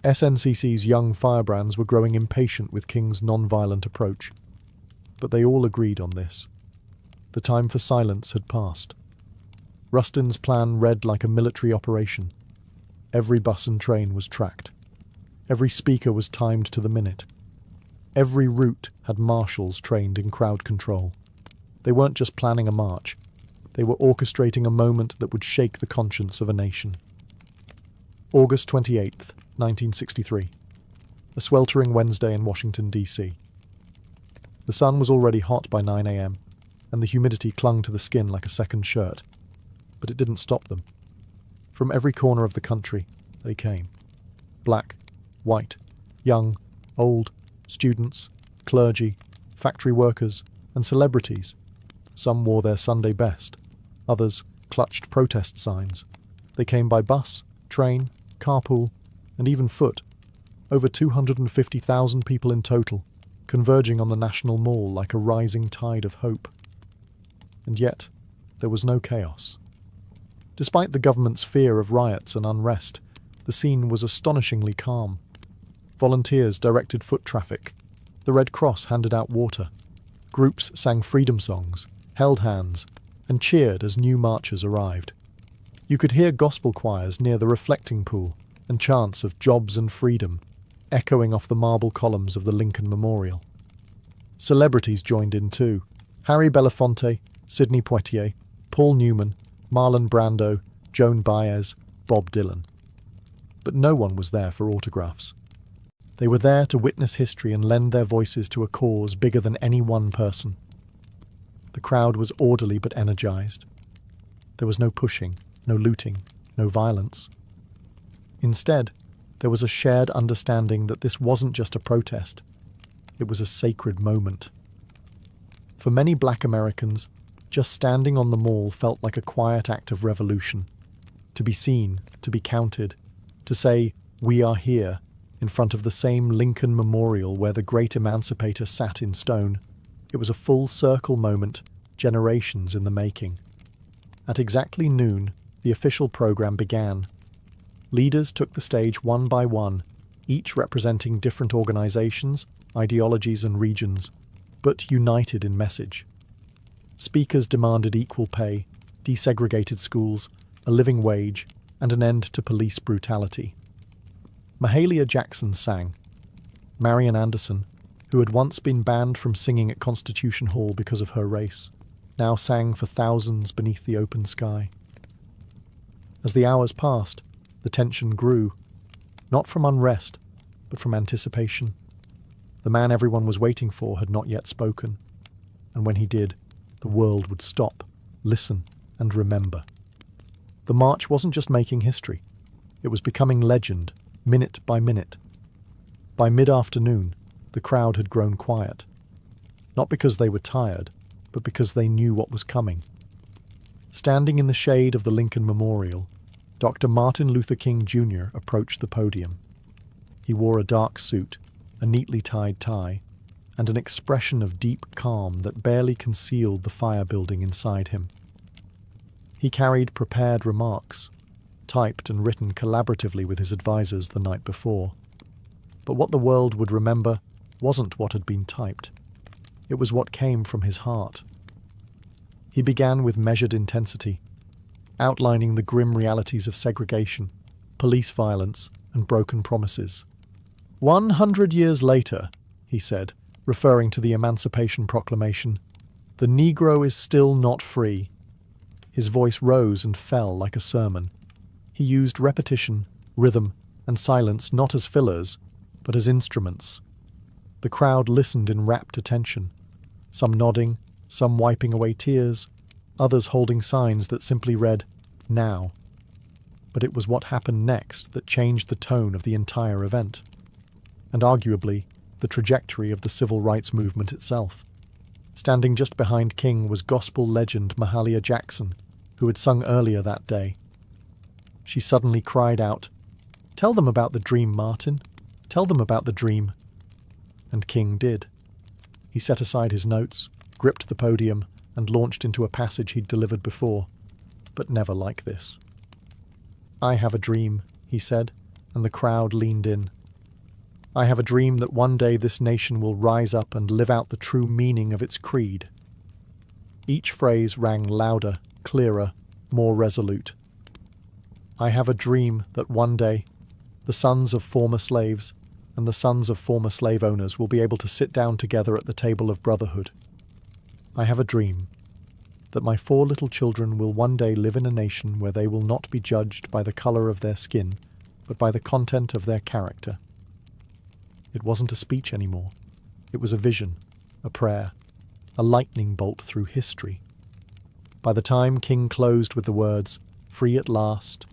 SNCC's young firebrands were growing impatient with King's non-violent approach, but they all agreed on this. The time for silence had passed. Rustin's plan read like a military operation. Every bus and train was tracked. Every speaker was timed to the minute. Every route had marshals trained in crowd control. They weren't just planning a march. They were orchestrating a moment that would shake the conscience of a nation. August 28th, 1963. A sweltering Wednesday in Washington, D.C. The sun was already hot by 9 a.m., and the humidity clung to the skin like a second shirt. But it didn't stop them. From every corner of the country, they came. Black, white, young, old, students, clergy, factory workers, and celebrities. Some wore their Sunday best. Others clutched protest signs. They came by bus, train, carpool, and even foot. Over 250,000 people in total, converging on the National Mall like a rising tide of hope. And yet, there was no chaos. Despite the government's fear of riots and unrest, the scene was astonishingly calm. Volunteers directed foot traffic. The Red Cross handed out water. Groups sang freedom songs, held hands, and cheered as new marchers arrived. You could hear gospel choirs near the reflecting pool and chants of jobs and freedom echoing off the marble columns of the Lincoln Memorial. Celebrities joined in too. Harry Belafonte, Sidney Poitier, Paul Newman, Marlon Brando, Joan Baez, Bob Dylan. But no one was there for autographs. They were there to witness history and lend their voices to a cause bigger than any one person. The crowd was orderly but energized. There was no pushing, no looting, no violence. Instead, there was a shared understanding that this wasn't just a protest. It was a sacred moment. For many Black Americans, just standing on the Mall felt like a quiet act of revolution. To be seen, to be counted, to say, "We are here," in front of the same Lincoln Memorial where the great emancipator sat in stone. It was a full circle moment, generations in the making. At exactly noon, the official program began. Leaders took the stage one by one, each representing different organizations, ideologies and regions, but united in message. Speakers demanded equal pay, desegregated schools, a living wage, and an end to police brutality. Mahalia Jackson sang. Marian Anderson, who had once been banned from singing at Constitution Hall because of her race, now sang for thousands beneath the open sky. As the hours passed, the tension grew, not from unrest, but from anticipation. The man everyone was waiting for had not yet spoken, and when he did, the world would stop, listen, and remember. The march wasn't just making history. It was becoming legend, minute by minute. By mid-afternoon, the crowd had grown quiet. Not because they were tired, but because they knew what was coming. Standing in the shade of the Lincoln Memorial, Dr. Martin Luther King Jr. approached the podium. He wore a dark suit, a neatly tied tie, and an expression of deep calm that barely concealed the fire building inside him. He carried prepared remarks, typed and written collaboratively with his advisors the night before. But what the world would remember wasn't what had been typed. It was what came from his heart. He began with measured intensity, outlining the grim realities of segregation, police violence, and broken promises. 100 years later, he said, referring to the Emancipation Proclamation, the Negro is still not free. His voice rose and fell like a sermon. He used repetition, rhythm, and silence not as fillers, but as instruments. The crowd listened in rapt attention, some nodding, some wiping away tears, others holding signs that simply read, "Now." But it was what happened next that changed the tone of the entire event, and arguably the trajectory of the civil rights movement itself. Standing just behind King was gospel legend Mahalia Jackson, who had sung earlier that day. She suddenly cried out, "Tell them about the dream, Martin. Tell them about the dream." And King did. He set aside his notes, gripped the podium, and launched into a passage he'd delivered before, but never like this. "I have a dream," he said, and the crowd leaned in. "I have a dream that one day this nation will rise up and live out the true meaning of its creed." Each phrase rang louder, clearer, more resolute. "I have a dream that one day..." The sons of former slaves and the sons of former slave owners will be able to sit down together at the table of brotherhood. I have a dream that my 4 little children will one day live in a nation where they will not be judged by the color of their skin, but by the content of their character. It wasn't a speech anymore. It was a vision, a prayer, a lightning bolt through history. By the time King closed with the words, free at last,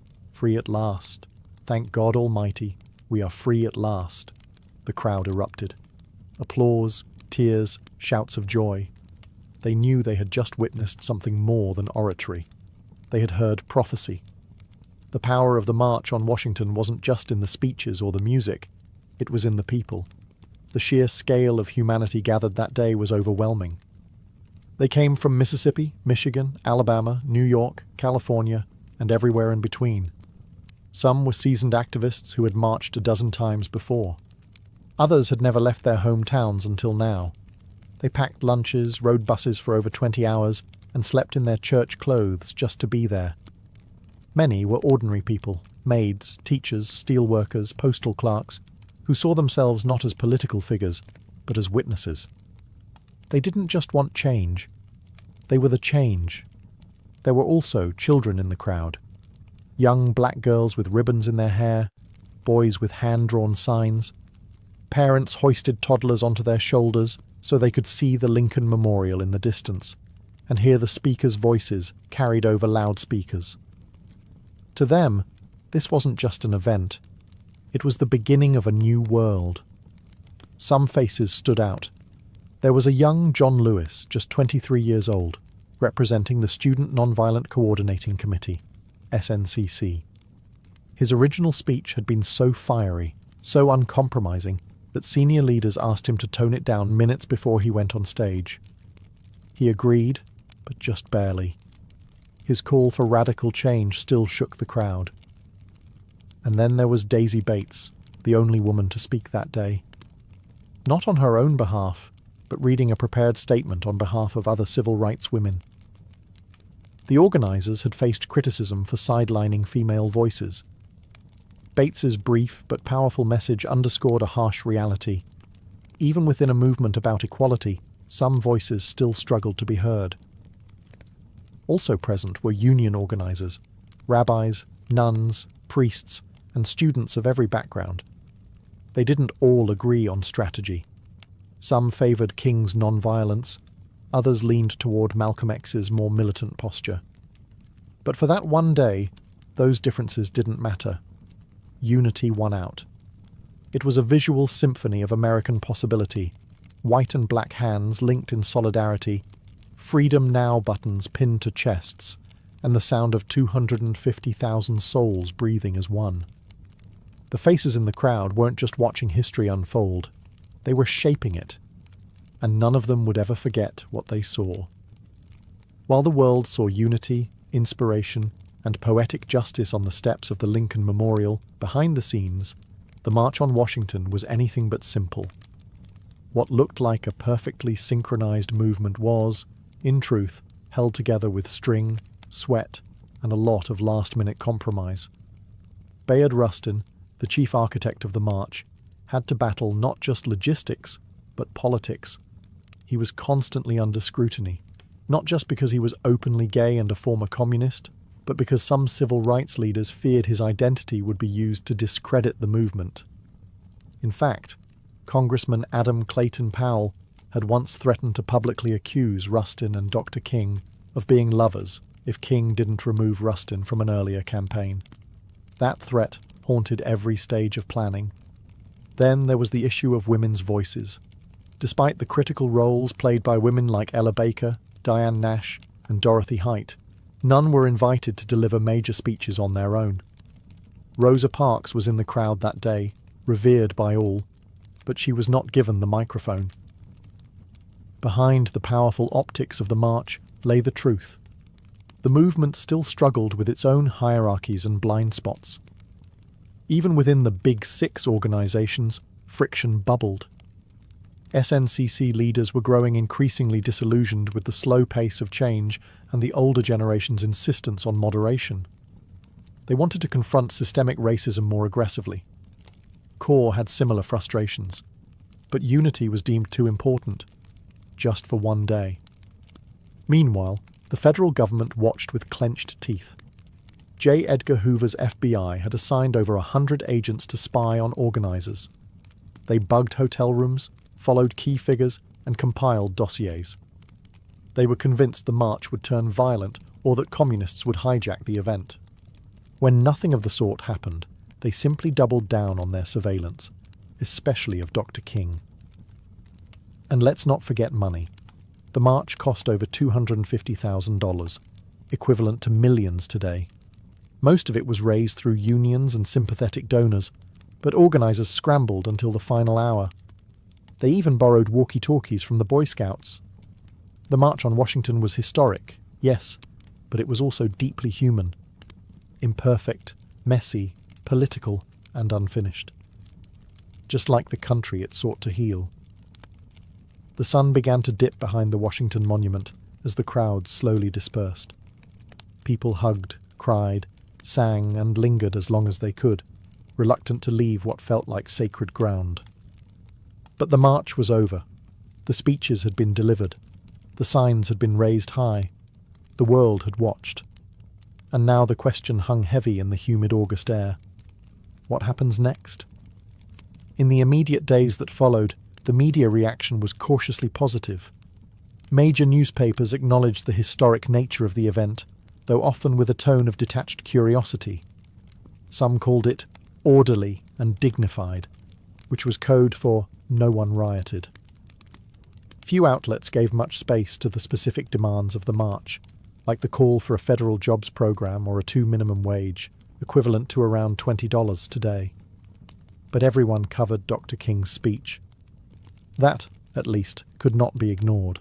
thank God Almighty, we are free at last, the crowd erupted. Applause, tears, shouts of joy. They knew they had just witnessed something more than oratory. They had heard prophecy. The power of the March on Washington wasn't just in the speeches or the music, it was in the people. The sheer scale of humanity gathered that day was overwhelming. They came from Mississippi, Michigan, Alabama, New York, California, and everywhere in between. Some were seasoned activists who had marched a dozen times before. Others had never left their hometowns until now. They packed lunches, rode buses for over 20 hours, and slept in their church clothes just to be there. Many were ordinary people, maids, teachers, steel workers, postal clerks, who saw themselves not as political figures, but as witnesses. They didn't just want change. They were the change. There were also children in the crowd. Young black girls with ribbons in their hair, boys with hand-drawn signs. Parents hoisted toddlers onto their shoulders so they could see the Lincoln Memorial in the distance and hear the speakers' voices carried over loudspeakers. To them, this wasn't just an event. It was the beginning of a new world. Some faces stood out. There was a young John Lewis, just 23 years old, representing the Student Nonviolent Coordinating Committee, SNCC. His original speech had been so fiery, so uncompromising, that senior leaders asked him to tone it down minutes before he went on stage. He agreed, but just barely. His call for radical change still shook the crowd. And then there was Daisy Bates, the only woman to speak that day. Not on her own behalf, but reading a prepared statement on behalf of other civil rights women. The organisers had faced criticism for sidelining female voices. Bates's brief but powerful message underscored a harsh reality. Even within a movement about equality, some voices still struggled to be heard. Also present were union organisers, rabbis, nuns, priests, and students of every background. They didn't all agree on strategy. Some favoured King's non-violence, others leaned toward Malcolm X's more militant posture. But for that one day, those differences didn't matter. Unity won out. It was a visual symphony of American possibility, white and black hands linked in solidarity, Freedom Now buttons pinned to chests, and the sound of 250,000 souls breathing as one. The faces in the crowd weren't just watching history unfold, they were shaping it, and none of them would ever forget what they saw. While the world saw unity, inspiration, and poetic justice on the steps of the Lincoln Memorial, behind the scenes, the March on Washington was anything but simple. What looked like a perfectly synchronized movement was, in truth, held together with string, sweat, and a lot of last-minute compromise. Bayard Rustin, the chief architect of the march, had to battle not just logistics, but politics. He was constantly under scrutiny, not just because he was openly gay and a former communist, but because some civil rights leaders feared his identity would be used to discredit the movement. In fact, Congressman Adam Clayton Powell had once threatened to publicly accuse Rustin and Dr. King of being lovers if King didn't remove Rustin from an earlier campaign. That threat haunted every stage of planning. Then there was the issue of women's voices. Despite the critical roles played by women like Ella Baker, Diane Nash, and Dorothy Height, none were invited to deliver major speeches on their own. Rosa Parks was in the crowd that day, revered by all, but she was not given the microphone. Behind the powerful optics of the march lay the truth. The movement still struggled with its own hierarchies and blind spots. Even within the Big Six organisations, friction bubbled. SNCC leaders were growing increasingly disillusioned with the slow pace of change and the older generation's insistence on moderation. They wanted to confront systemic racism more aggressively, CORE had similar frustrations. But unity was deemed too important, just for one day. Meanwhile, the federal government watched with clenched teeth. J. Edgar Hoover's FBI had assigned over 100 agents to spy on organizers. They bugged hotel rooms, followed key figures, and compiled dossiers. They were convinced the march would turn violent or that communists would hijack the event. When nothing of the sort happened, they simply doubled down on their surveillance, especially of Dr. King. And let's not forget money. The march cost over $250,000, equivalent to millions today. Most of it was raised through unions and sympathetic donors, but organizers scrambled until the final hour. They even borrowed walkie-talkies from the Boy Scouts. The March on Washington was historic, yes, but it was also deeply human. Imperfect, messy, political, and unfinished. Just like the country it sought to heal. The sun began to dip behind the Washington Monument as the crowds slowly dispersed. People hugged, cried, sang, and lingered as long as they could, reluctant to leave what felt like sacred ground. But the march was over. The speeches had been delivered. The signs had been raised high. The world had watched. And now the question hung heavy in the humid August air. What happens next? In the immediate days that followed, the media reaction was cautiously positive. Major newspapers acknowledged the historic nature of the event, though often with a tone of detached curiosity. Some called it orderly and dignified, which was code for no one rioted. Few outlets gave much space to the specific demands of the march, like the call for a federal jobs program or a $2 minimum wage, equivalent to around $20 today. But everyone covered Dr. King's speech. That, at least, could not be ignored.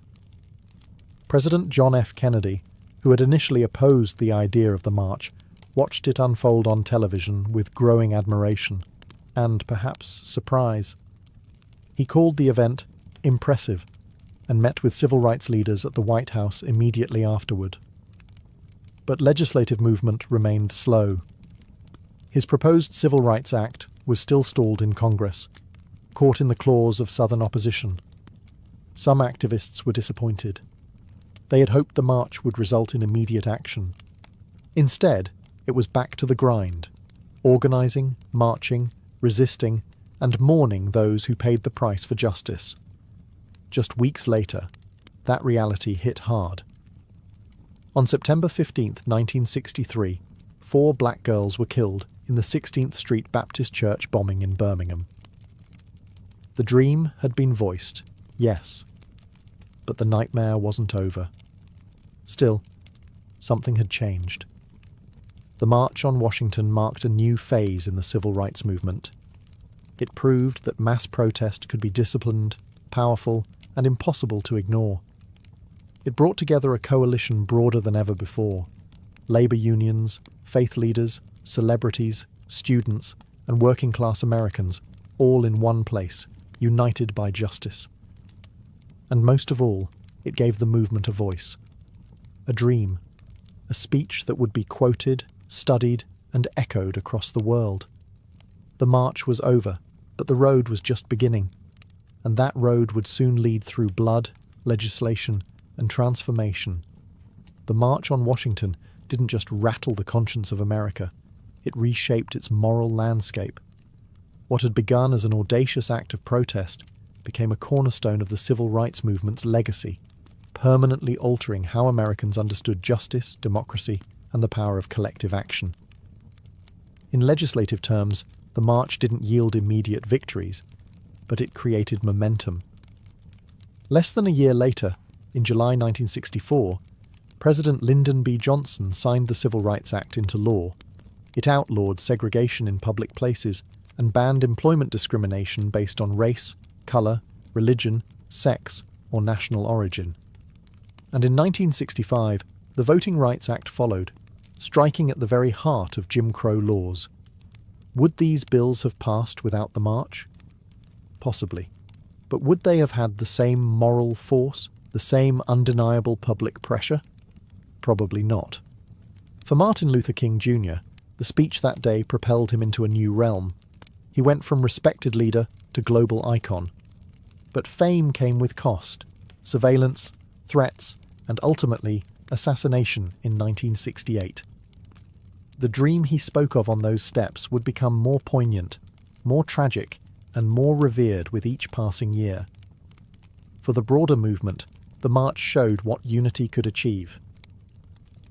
President John F. Kennedy, who had initially opposed the idea of the march, watched it unfold on television with growing admiration and, perhaps, surprise. He called the event impressive and met with civil rights leaders at the White House immediately afterward. But legislative movement remained slow. His proposed Civil Rights Act was still stalled in Congress, caught in the claws of Southern opposition. Some activists were disappointed. They had hoped the march would result in immediate action. Instead, it was back to the grind, organizing, marching, resisting, and mourning those who paid the price for justice. Just weeks later, that reality hit hard. On September 15, 1963, 4 black girls were killed in the 16th Street Baptist Church bombing in Birmingham. The dream had been voiced, yes, but the nightmare wasn't over. Still, something had changed. The March on Washington marked a new phase in the civil rights movement. It proved that mass protest could be disciplined, powerful, and impossible to ignore. It brought together a coalition broader than ever before. Labor unions, faith leaders, celebrities, students, and working-class Americans, all in one place, united by justice. And most of all, it gave the movement a voice. A dream. A speech that would be quoted, studied, and echoed across the world. The march was over, but the road was just beginning. And that road would soon lead through blood, legislation, and transformation. The March on Washington didn't just rattle the conscience of America, it reshaped its moral landscape. What had begun as an audacious act of protest became a cornerstone of the civil rights movement's legacy, permanently altering how Americans understood justice, democracy, and the power of collective action. In legislative terms, the march didn't yield immediate victories, but it created momentum. Less than a year later, in July 1964, President Lyndon B. Johnson signed the Civil Rights Act into law. It outlawed segregation in public places and banned employment discrimination based on race, colour, religion, sex, or national origin. And in 1965, the Voting Rights Act followed, striking at the very heart of Jim Crow laws. Would these bills have passed without the march? Possibly. But would they have had the same moral force, the same undeniable public pressure? Probably not. For Martin Luther King Jr., the speech that day propelled him into a new realm. He went from respected leader to global icon. But fame came with cost: surveillance, threats, and ultimately assassination in 1968. The dream he spoke of on those steps would become more poignant, more tragic, and more revered with each passing year. For the broader movement, the march showed what unity could achieve.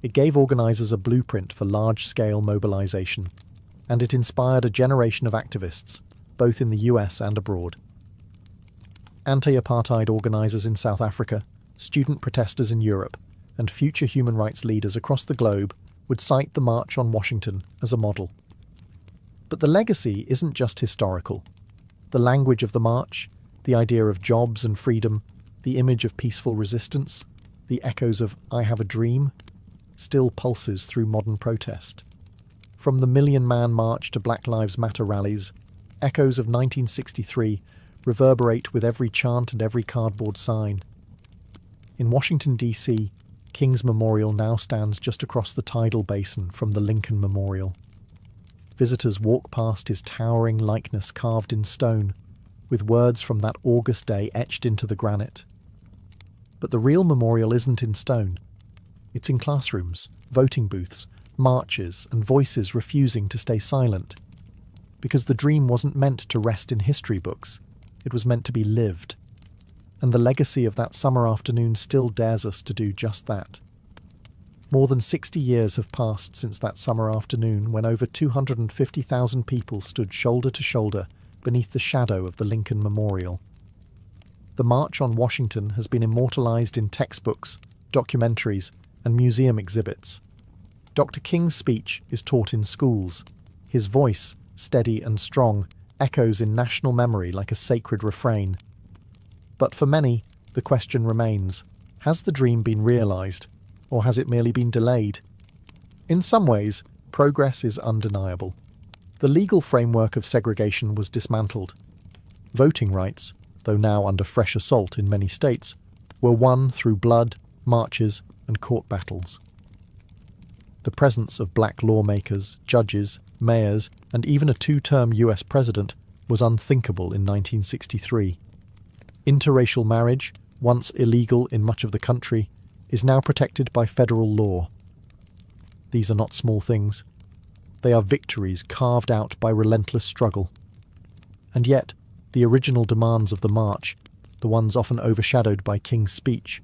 It gave organisers a blueprint for large-scale mobilisation, and it inspired a generation of activists, both in the US and abroad. Anti-apartheid organisers in South Africa, student protesters in Europe, and future human rights leaders across the globe would cite the March on Washington as a model. But the legacy isn't just historical. The language of the march, the idea of jobs and freedom, the image of peaceful resistance, the echoes of "I have a dream," still pulses through modern protest. From the Million-Man March to Black Lives Matter rallies, echoes of 1963 reverberate with every chant and every cardboard sign. In Washington, D.C., King's Memorial now stands just across the tidal basin from the Lincoln Memorial. Visitors walk past his towering likeness carved in stone, with words from that August day etched into the granite. But the real memorial isn't in stone. It's in classrooms, voting booths, marches, and voices refusing to stay silent. Because the dream wasn't meant to rest in history books, it was meant to be lived. And the legacy of that summer afternoon still dares us to do just that. More than 60 years have passed since that summer afternoon when over 250,000 people stood shoulder to shoulder beneath the shadow of the Lincoln Memorial. The March on Washington has been immortalized in textbooks, documentaries, and museum exhibits. Dr. King's speech is taught in schools. His voice, steady and strong, echoes in national memory like a sacred refrain. But for many, the question remains: has the dream been realized, or has it merely been delayed? In some ways, progress is undeniable. The legal framework of segregation was dismantled. Voting rights, though now under fresh assault in many states, were won through blood, marches, and court battles. The presence of black lawmakers, judges, mayors, and even a two-term US president was unthinkable in 1963. Interracial marriage, once illegal in much of the country, is now protected by federal law. These are not small things. They are victories carved out by relentless struggle. And yet, the original demands of the march, the ones often overshadowed by King's speech,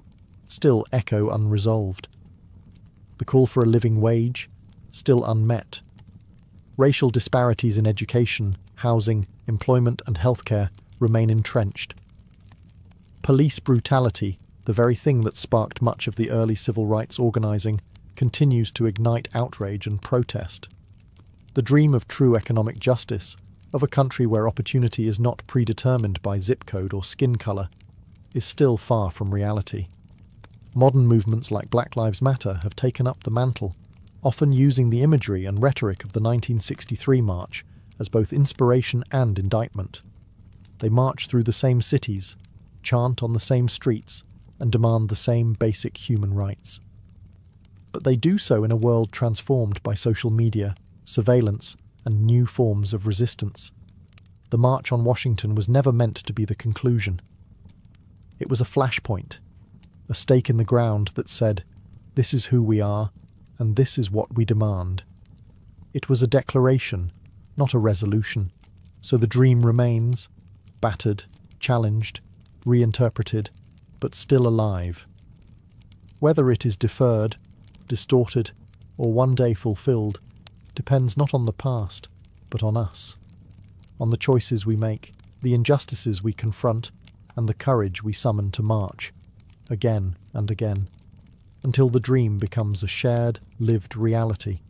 still echo unresolved. The call for a living wage, still unmet. Racial disparities in education, housing, employment and healthcare remain entrenched. Police brutality, the very thing that sparked much of the early civil rights organising, continues to ignite outrage and protest. The dream of true economic justice, of a country where opportunity is not predetermined by zip code or skin colour, is still far from reality. Modern movements like Black Lives Matter have taken up the mantle, often using the imagery and rhetoric of the 1963 march as both inspiration and indictment. They march through the same cities, chant on the same streets, and demand the same basic human rights. But they do so in a world transformed by social media, surveillance, and new forms of resistance. The March on Washington was never meant to be the conclusion. It was a flashpoint, a stake in the ground that said, "This is who we are, and this is what we demand." It was a declaration, not a resolution, so the dream remains, battered, challenged, reinterpreted, but still alive. Whether it is deferred, distorted, or one day fulfilled depends not on the past, but on us, on the choices we make, the injustices we confront, and the courage we summon to march, again and again, until the dream becomes a shared, lived reality.